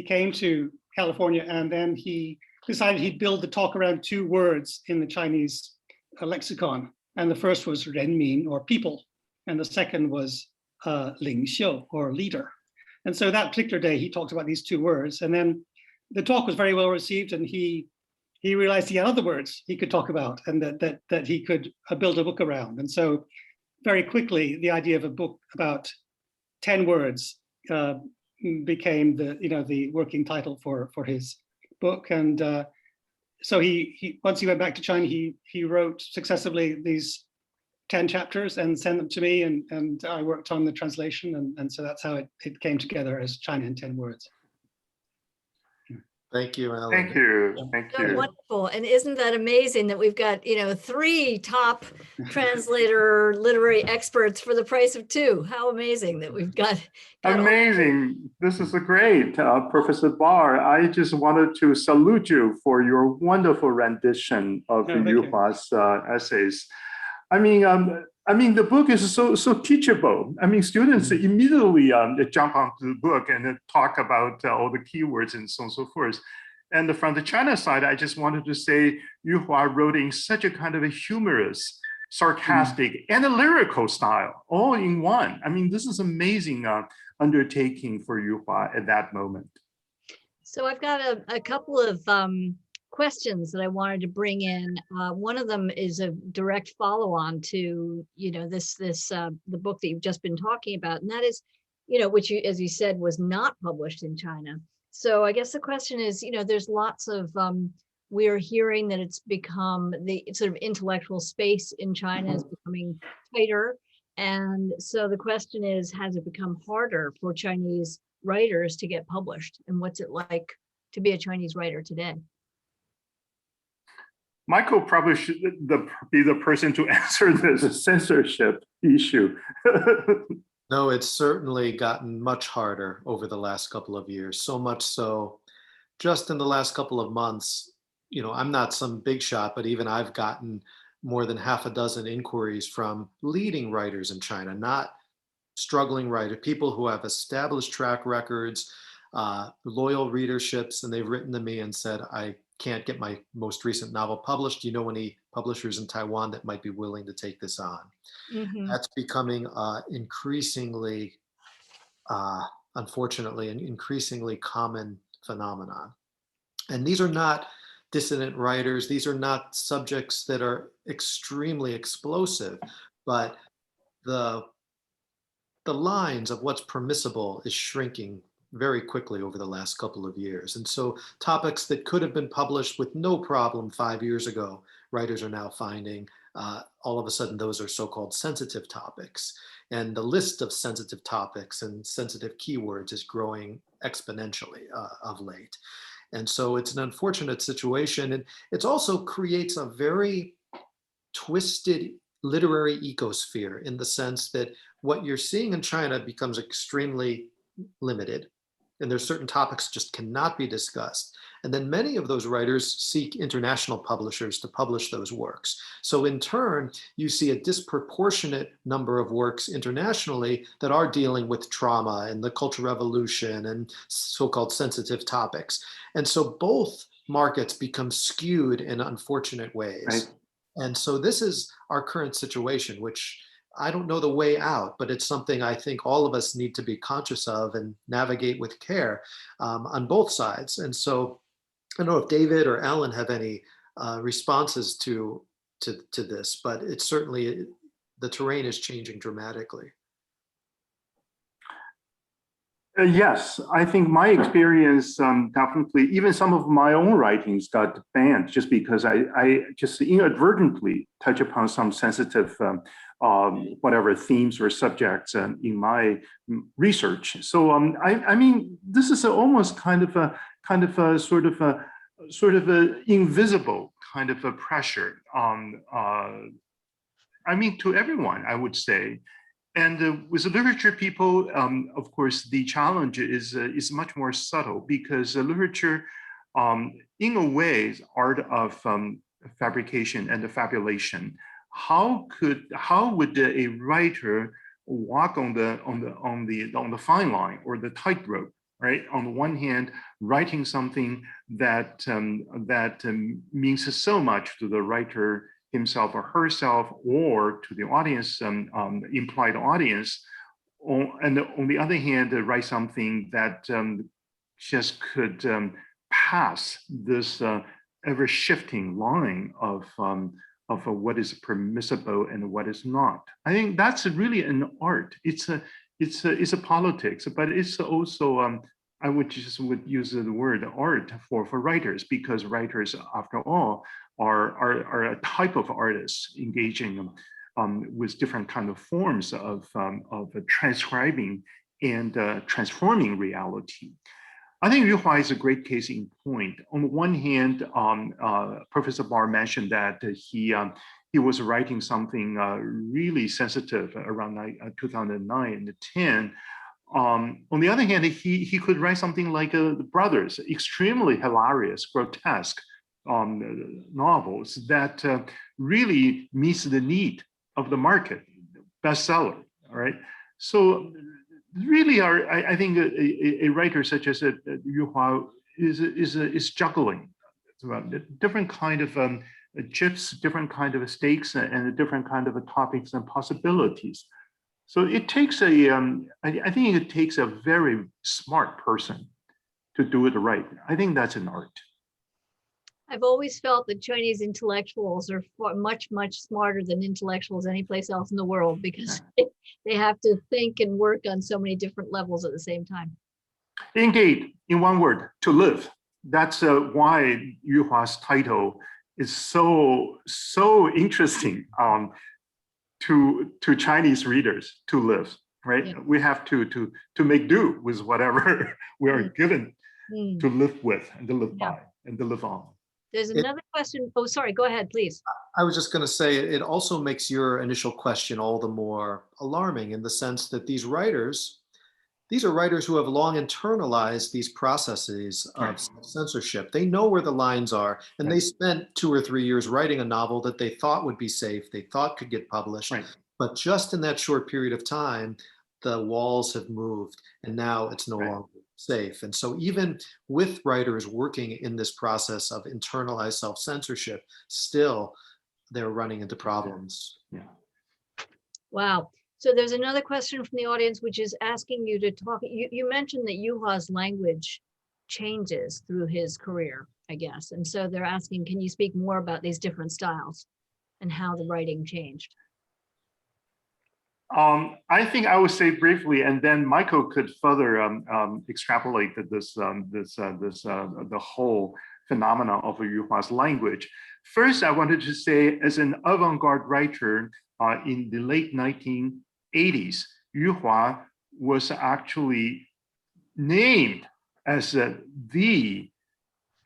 came to California, and then he decided he'd build the talk around 2 words in the Chinese lexicon. And the first was renmin, or people, and the second was ling xiu, or leader. And so that particular day, he talked about these 2 words, and then the talk was very well received, and he realized he had other words he could talk about, and that he could build a book around. And so very quickly, the idea of a book about 10 words became the working title for his book. And so he once he went back to China, he wrote successively these 10 chapters and sent them to me, and I worked on the translation, and so that's how it came together as China in 10 words. Thank you, Alan. Thank you. Thank So you. wonderful. And isn't that amazing that we've got, 3 top translator literary experts for the price of 2? How amazing that we've got Amazing. This is great. Professor Barr, I just wanted to salute you for your wonderful rendition of Yuhua's essays. I mean, the book is so teachable. I mean, students immediately jump onto the book and then talk about all the keywords and so on and so forth. And from the China side, I just wanted to say Yuhua wrote in such a kind of a humorous, sarcastic, and a lyrical style, all in one. I mean, this is amazing undertaking for Yuhua at that moment. So I've got a couple of questions that I wanted to bring in. One of them is a direct follow-on to the book that you've just been talking about, and that is which you, as you said, was not published in China. So I guess the question is, there's lots of we're hearing that it's become the sort of intellectual space in China is becoming tighter, and so the question is, has it become harder for Chinese writers to get published, and what's it like to be a Chinese writer today? Michael probably should be the person to answer this censorship issue. No, it's certainly gotten much harder over the last couple of years. So much so, just in the last couple of months, I'm not some big shot, but even I've gotten more than half a dozen inquiries from leading writers in China, not struggling writers, people who have established track records, loyal readerships, and they've written to me and said, I can't get my most recent novel published. Do you know any publishers in Taiwan that might be willing to take this on? Mm-hmm. That's becoming increasingly, unfortunately, an increasingly common phenomenon. And these are not dissident writers. These are not subjects that are extremely explosive, but the lines of what's permissible is shrinking very quickly over the last couple of years. And so topics that could have been published with no problem 5 years ago, writers are now finding all of a sudden those are so-called sensitive topics. And the list of sensitive topics and sensitive keywords is growing exponentially of late. And so it's an unfortunate situation. And it also creates a very twisted literary ecosphere in the sense that what you're seeing in China becomes extremely limited. and there's certain topics just cannot be discussed. And then many of those writers seek international publishers to publish those works. So in turn, you see a disproportionate number of works internationally that are dealing with trauma and the Cultural Revolution and so-called sensitive topics. And so both markets become skewed in unfortunate ways. Right. And so this is our current situation, which I don't know the way out, but it's something I think all of us need to be conscious of and navigate with care on both sides. And so I don't know if David or Ellen have any responses to this, but it's certainly, the terrain is changing dramatically. Yes, I think my experience definitely, even some of my own writings got banned just because I just inadvertently touch upon some sensitive whatever themes or subjects in my research. So I mean, this is almost kind of a sort of a invisible kind of a pressure on I mean, to everyone, I would say. And with the literature people, of course, the challenge is much more subtle because literature, in a way, is art of fabrication and the fabulation. How would a writer walk on the fine line or the tightrope, right? On the one hand, writing something that means so much to the writer himself or herself, or to the audience, implied audience, and on the other hand, write something that just could pass this ever-shifting line of what is permissible and what is not. I think that's really an art. It's a politics, but it's also I would use the word art for writers, because writers, after all, are a type of artists engaging with different kind of forms of transcribing and transforming reality. I think Yu Hua is a great case in point. On the one hand, Professor Barr mentioned that he was writing something really sensitive around 2009 and 10. On the other hand, he could write something like The Brothers, extremely hilarious, grotesque novels that really meets the need of the market, bestseller. All right, so really, I think a writer such as Yu Hua is juggling different kind of chips, different kind of stakes, and a different kind of topics and possibilities. So it takes I think it takes a very smart person to do it right. I think that's an art. I've always felt that Chinese intellectuals are much smarter than intellectuals anyplace else in the world, because they have to think and work on so many different levels at the same time. Indeed, in one word, to live. That's why Yu Hua's title is so interesting to Chinese readers, to live. Right? Yeah. We have to make do with whatever we are given to live with and to live by and to live on. There's another question. Oh, sorry, go ahead, please. I was just going to say, it also makes your initial question all the more alarming, in the sense that these are writers who have long internalized these processes of censorship. They know where the lines are, and they spent 2 or 3 years writing a novel that they thought would be safe, they thought could get published. Right. But just in that short period of time, the walls have moved, and now it's no longer safe. And so even with writers working in this process of internalized self-censorship, still they're running into problems. Yeah. Wow. So there's another question from the audience, which is asking you to talk. You mentioned that Yu Hua's language changes through his career, I guess. And so they're asking, can you speak more about these different styles and how the writing changed? I think I would say briefly, and then Michael could further extrapolate the whole phenomena of Yu Hua's language. First, I wanted to say, as an avant-garde writer in the late 1980s, Yu Hua was actually named as the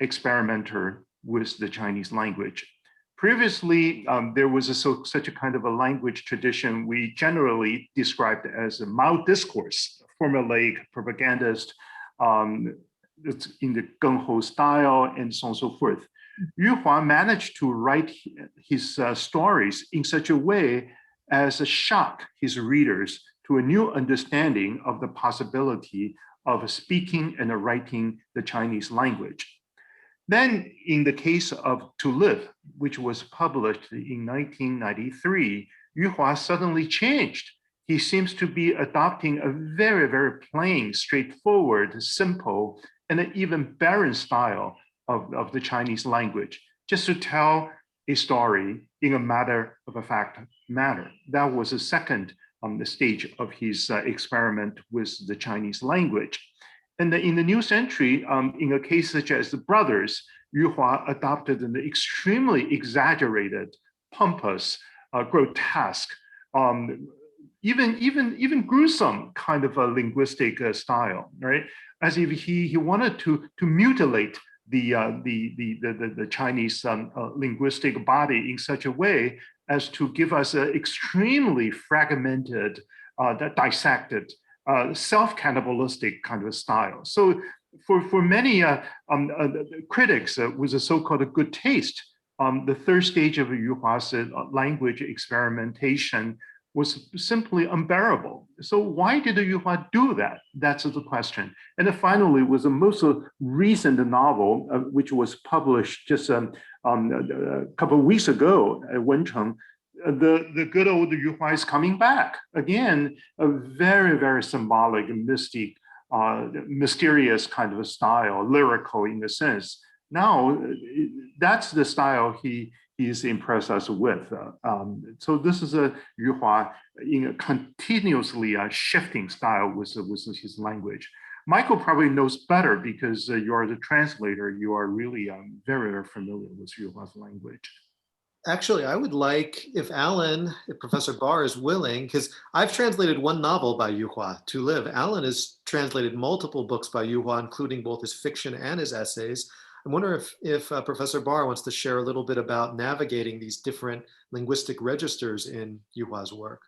experimenter with the Chinese language. Previously, there was such a kind of a language tradition we generally described as a Mao discourse, formulaic, propagandist, It's in the gung-ho style and so on and so forth. Yu Hua managed to write his stories in such a way as to shock his readers to a new understanding of the possibility of speaking and writing the Chinese language. Then in the case of Tulip, which was published in 1993, Yu Hua suddenly changed. He seems to be adopting a very, very plain, straightforward, simple, and an even barren style of the Chinese language, just to tell a story in a matter of a fact manner. That was the second stage of his experiment with the Chinese language. And in the new century, in a case such as the Brothers, Yu Hua adopted an extremely exaggerated, pompous, grotesque, even gruesome kind of a linguistic style, right? As if he wanted to mutilate the Chinese linguistic body in such a way as to give us an extremely fragmented, dissected, self-cannibalistic kind of style. So for many critics with a so-called good taste, the third stage of Yu Hua's language experimentation was simply unbearable. So why did Yu Hua do that? That's the question. And then finally was the most recent novel, which was published just a couple of weeks ago at Wencheng. The good old Yu Hua is coming back. Again, a very, very symbolic, mystic, mysterious kind of a style, lyrical in a sense. Now, that's the style he's impressed us with. So this is a Yu Hua in a continuously shifting style with his language. Michael probably knows better because you are the translator. You are really very, very familiar with Yu Hua's language. Actually, I would like if Professor Barr is willing, because I've translated one novel by Yu Hua, Tulip. Alan has translated multiple books by Yu Hua, including both his fiction and his essays. I wonder if Professor Barr wants to share a little bit about navigating these different linguistic registers in Yu Hua's work.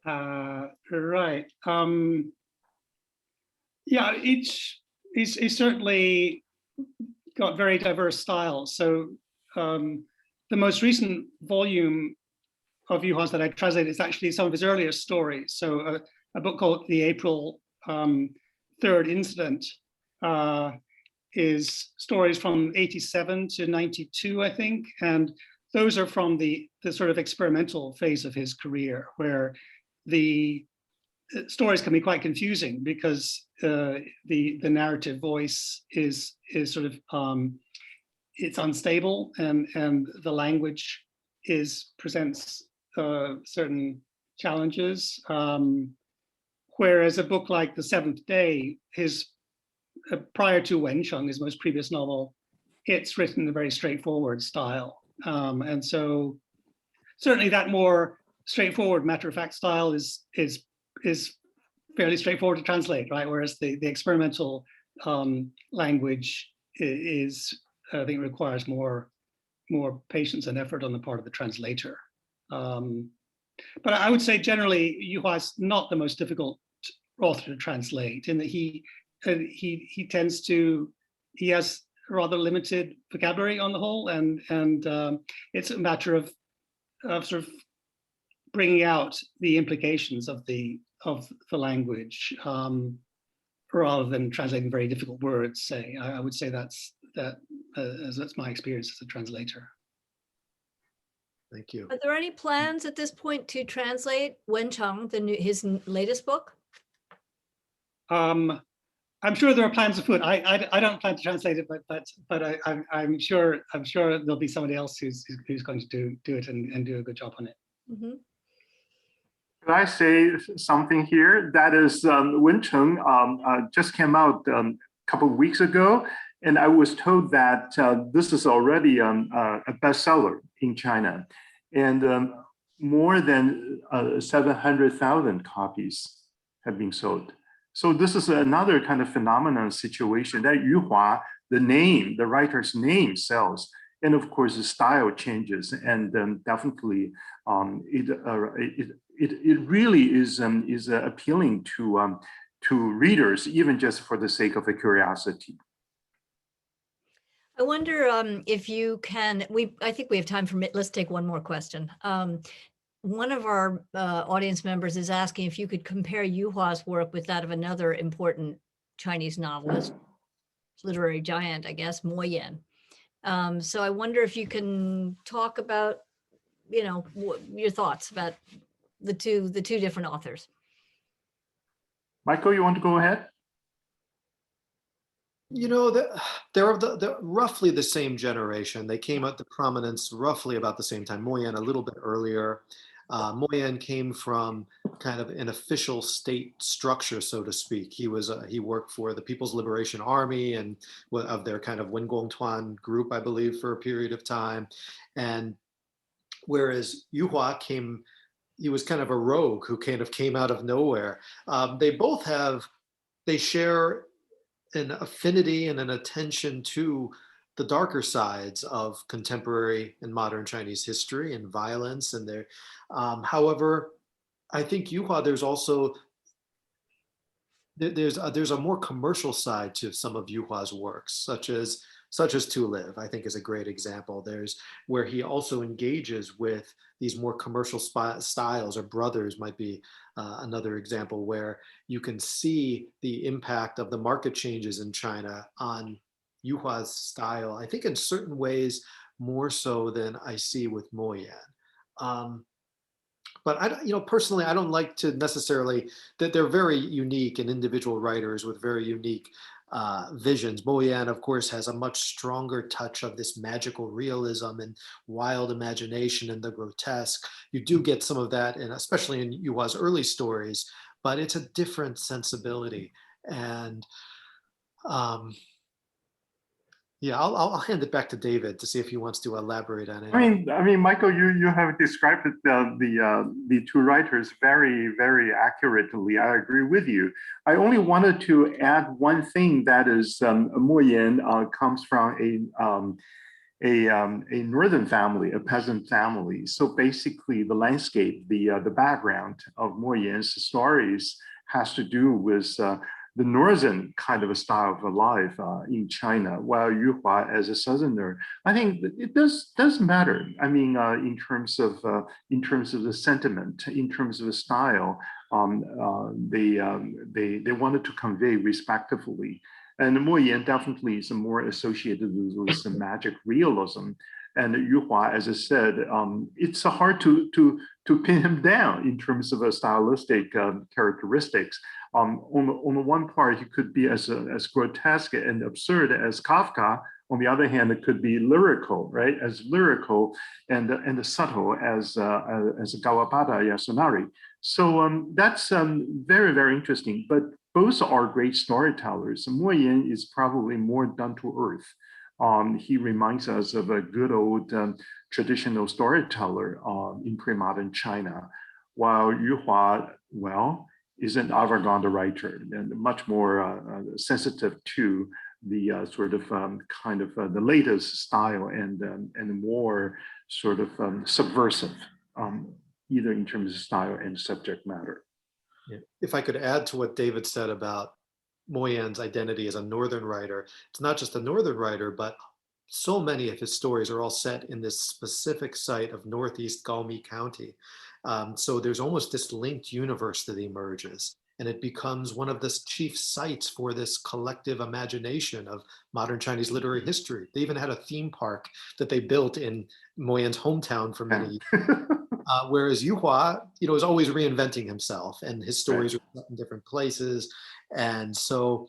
Right. Yeah, he's certainly got very diverse styles. So the most recent volume of Yu Hua's that I translated is actually some of his earlier stories. So a book called The April 3rd Incident is stories from 87 to 92, I think. And those are from the sort of experimental phase of his career, where the stories can be quite confusing because the narrative voice is sort of, it's unstable, and the language presents certain challenges. Whereas a book like The Seventh Day, prior to Wencheng, his most previous novel, it's written in a very straightforward style. And so certainly that more straightforward, matter-of-fact style is fairly straightforward to translate, right? Whereas the experimental language I think requires more patience and effort on the part of the translator. But I would say generally, Yu Hua is not the most difficult author to translate, in that he has rather limited vocabulary on the whole, and it's a matter of sort of bringing out the implications of the language rather than translating very difficult words. Say, I would say that's my experience as a translator. Thank you. Are there any plans at this point to translate Wencheng, his latest book? I'm sure there are plans afoot. I don't plan to translate it, but I'm sure there'll be somebody else who's going to do it and do a good job on it. Mm-hmm. Can I say something here? That is, Wencheng just came out a couple of weeks ago, and I was told that this is already a bestseller in China, and more than 700,000 copies have been sold. So this is another kind of phenomenon situation that Yu Hua, the writer's name sells. And of course, the style changes, and definitely it really is appealing to readers, even just for the sake of a curiosity. I wonder if you can, I think we have time for, let's take one more question. One of our audience members is asking if you could compare Yuhua's work with that of another important Chinese novelist, literary giant, I guess, Mo Yan. So I wonder if you can talk about, your thoughts about the two different authors. Michael, you want to go ahead? They're roughly the same generation. They came out to prominence roughly about the same time. Mo Yan a little bit earlier. Mo Yan came from kind of an official state structure, so to speak. He worked for the People's Liberation Army and of their kind of Wengongtuan group, I believe, for a period of time. And whereas Yuhua he was kind of a rogue who kind of came out of nowhere. They share an affinity and an attention to the darker sides of contemporary and modern Chinese history and violence. And however, I think Yuhua, there's a more commercial side to some of Yuhua's works, such as Tulip, I think is a great example. There's where he also engages with these more commercial styles, or Brothers might be another example, where you can see the impact of the market changes in China on Yuhua's style, I think in certain ways more so than I see with Mo Yan. But personally, I don't like to necessarily, that they're very unique and individual writers with very unique visions. Mo Yan, of course, has a much stronger touch of this magical realism and wild imagination and the grotesque. You do get some of that, and especially in Yuhua's early stories, but it's a different sensibility. And yeah, I'll hand it back to David to see if he wants to elaborate on it. I mean, Michael, you have described the two writers very, very accurately. I agree with you. I only wanted to add one thing, that is, Mo Yan comes from a northern family, a peasant family. So basically, the landscape, the background of Mo Yan's stories has to do with the northern kind of a style of life in China, while Yuhua, as a southerner, I think it does matter. I mean, in terms of the sentiment, in terms of the style, they wanted to convey respectively. And Mo Yan definitely is more associated with some magic realism. And Yuhua, as I said, it's hard to pin him down in terms of a stylistic characteristics. On the one part, he could be as grotesque and absurd as Kafka. On the other hand, it could be lyrical, right? As lyrical and subtle as Kawabata Yasunari. So that's very, very interesting. But both are great storytellers. Mo Yan is probably more down to earth. He reminds us of a good old traditional storyteller in pre-modern China, while Yuhua, well, is an avant-garde writer and much more sensitive to the sort of kind of the latest style and more sort of subversive, either in terms of style and subject matter. Yeah. If I could add to what David said about Mo Yan's identity as a northern writer, it's not just a northern writer, but so many of his stories are all set in this specific site of northeast Gaomi County. So there's almost this linked universe that emerges, and it becomes one of the chief sites for this collective imagination of modern Chinese literary history. They even had a theme park that they built in Mo Yan's hometown for many years. Whereas Yuhua, is always reinventing himself, and his stories are set in different places. And so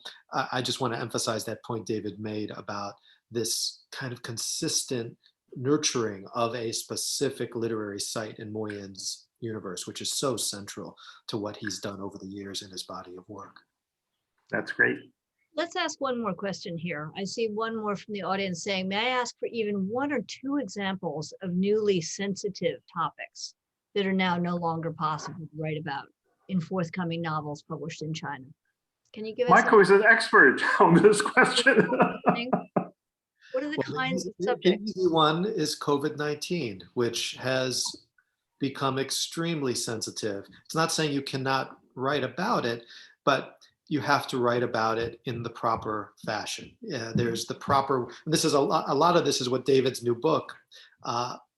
I just want to emphasize that point David made about this kind of consistent nurturing of a specific literary site in Mo Yan's universe, which is so central to what he's done over the years in his body of work. That's great. Let's ask one more question here. I see one more from the audience saying, may I ask for even one or two examples of newly sensitive topics that are now no longer possible to write about in forthcoming novels published in China? Can you give us Michael is an expert on this question. What are the kinds of subjects? The easy one is COVID-19, which has become extremely sensitive. It's not saying you cannot write about it, but you have to write about it in the proper fashion. There's the proper, this is a lot of this is what David's new book,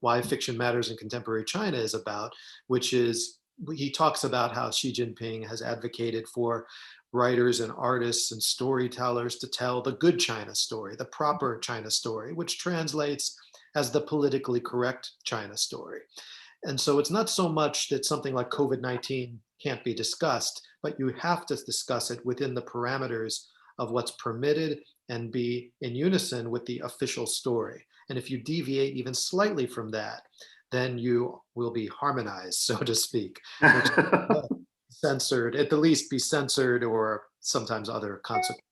Why Fiction Matters in Contemporary China, is about, which is, he talks about how Xi Jinping has advocated for writers and artists and storytellers to tell the good China story, the proper China story, which translates as the politically correct China story. And so it's not so much that something like COVID-19 can't be discussed, but you have to discuss it within the parameters of what's permitted and be in unison with the official story. And if you deviate even slightly from that, then you will be harmonized, so to speak, censored, at the least be censored, or sometimes other consequences.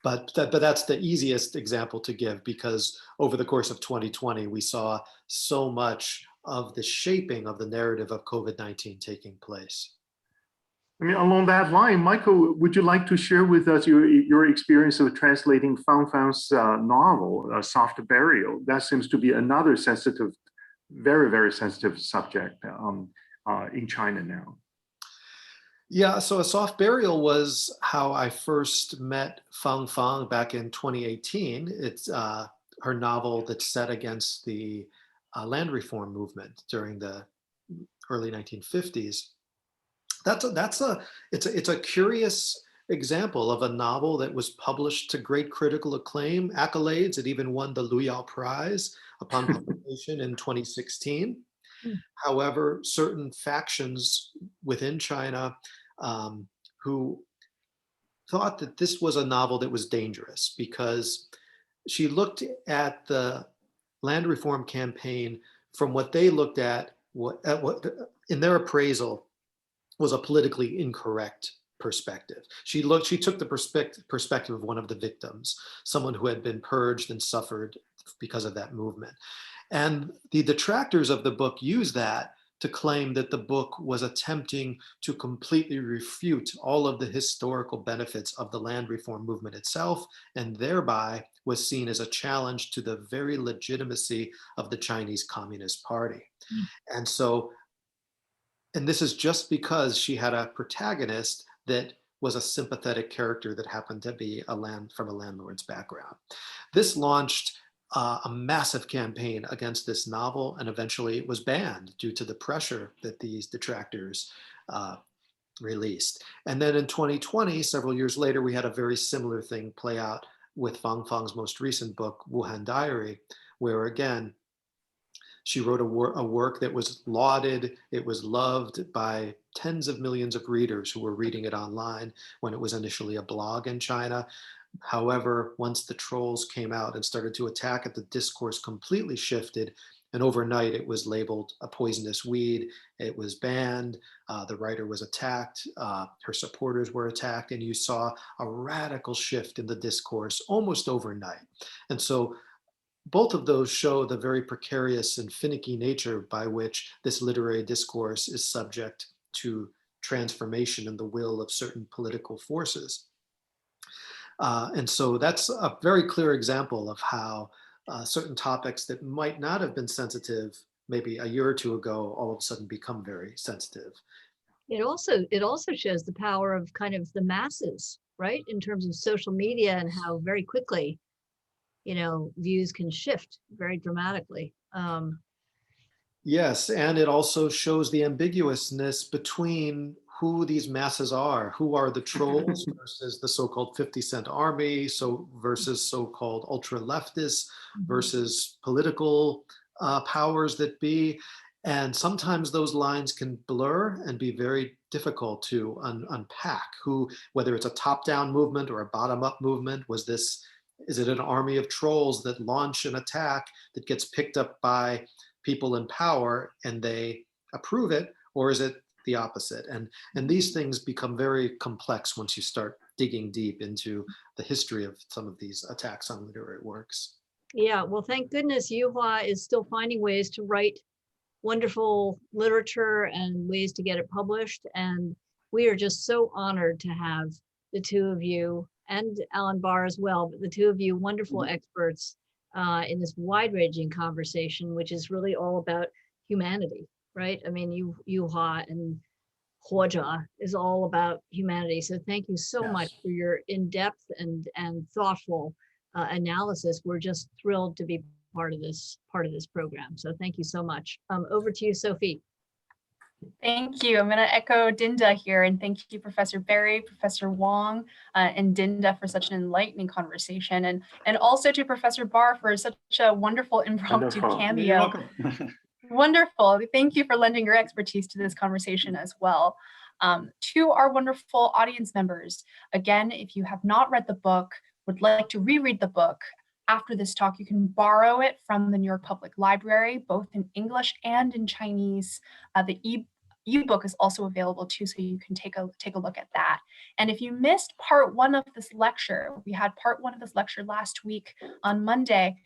But that's the easiest example to give, because over the course of 2020, we saw so much of the shaping of the narrative of COVID-19 taking place. I mean, along that line, Michael, would you like to share with us your experience of translating Fang Fang's novel, Soft Burial? That seems to be another sensitive, very, very sensitive subject in China now. Yeah, so A Soft Burial was how I first met Fang Fang back in 2018. It's her novel that's set against the land reform movement during the early 1950s. It's a curious example of a novel that was published to great critical acclaim, accolades. It even won the Luyao Prize upon publication in 2016. However, certain factions within China who thought that this was a novel that was dangerous, because she looked at the land reform campaign from what they looked at, what in their appraisal was a politically incorrect perspective. She took the perspective of one of the victims, someone who had been purged and suffered because of that movement. And the detractors of the book use that to claim that the book was attempting to completely refute all of the historical benefits of the land reform movement itself, and thereby was seen as a challenge to the very legitimacy of the Chinese Communist Party. And so, and this is just because she had a protagonist that was a sympathetic character that happened to be from a landlord's background. This launched a massive campaign against this novel, and eventually it was banned due to the pressure that these detractors released. And then in 2020, several years later, we had a very similar thing play out with Fang Fang's most recent book, Wuhan Diary, where again, she wrote a work that was lauded, it was loved by tens of millions of readers who were reading it online when it was initially a blog in China. However, once the trolls came out and started to attack it, the discourse completely shifted, and overnight it was labeled a poisonous weed. It was banned, the writer was attacked, her supporters were attacked, and you saw a radical shift in the discourse almost overnight. And so both of those show the very precarious and finicky nature by which this literary discourse is subject to transformation in the will of certain political forces. And so that's a very clear example of how certain topics that might not have been sensitive maybe a year or two ago all of a sudden become very sensitive. It also shows the power of kind of the masses, right? In terms of social media and how very quickly, views can shift very dramatically. Yes, and it also shows the ambiguousness between who these masses are. Who are the trolls versus the so-called 50-cent army, versus so-called ultra-leftists, versus political powers that be. And sometimes those lines can blur and be very difficult to unpack. Whether it's a top-down movement or a bottom-up movement, is it an army of trolls that launch an attack that gets picked up by people in power and they approve it, or is it the opposite? And these things become very complex once you start digging deep into the history of some of these attacks on literary works. Yeah, well, thank goodness Yuhua is still finding ways to write wonderful literature and ways to get it published. And we are just so honored to have the two of you, and Alan Barr as well, but the two of you wonderful experts in this wide-ranging conversation, which is really all about humanity, right? I mean, Yuhua and Huozha is all about humanity. So thank you so much for your in-depth and thoughtful analysis. We're just thrilled to be part of this program. So thank you so much. Over to you, Sophie. Thank you. I'm going to echo Dinda here, and thank you, Professor Barry, Professor Wang, and Dinda for such an enlightening conversation, and also to Professor Barr for such a wonderful impromptu cameo. You're welcome. Wonderful. Thank you for lending your expertise to this conversation as well. To our wonderful audience members, again, if you have not read the book, would like to reread the book, after this talk, you can borrow it from the New York Public Library, both in English and in Chinese. The ebook is also available too, so you can take a look at that. And if you missed part one of this lecture, we had part one of this lecture last week on Monday.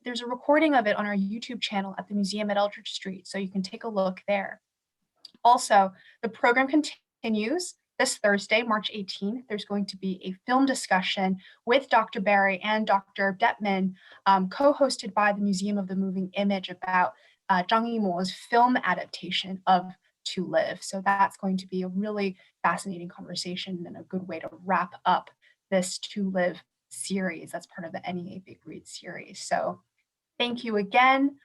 There's a recording of it on our YouTube channel at the museum at Eldridge Street, so you can take a look there. Also, the program continues. This Thursday, March 18th, there's going to be a film discussion with Dr. Barry and Dr. Detman, co-hosted by the Museum of the Moving Image, about Zhang Yimo's film adaptation of To Live. So that's going to be a really fascinating conversation and a good way to wrap up this To Live series. That's part of the NEA Big Read series. So thank you again.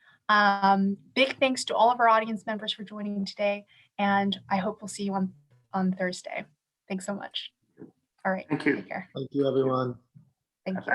Big thanks to all of our audience members for joining today, and I hope we'll see you on Thursday. Thanks so much. All right. Thank you. Take care. Thank you, everyone. Thank you.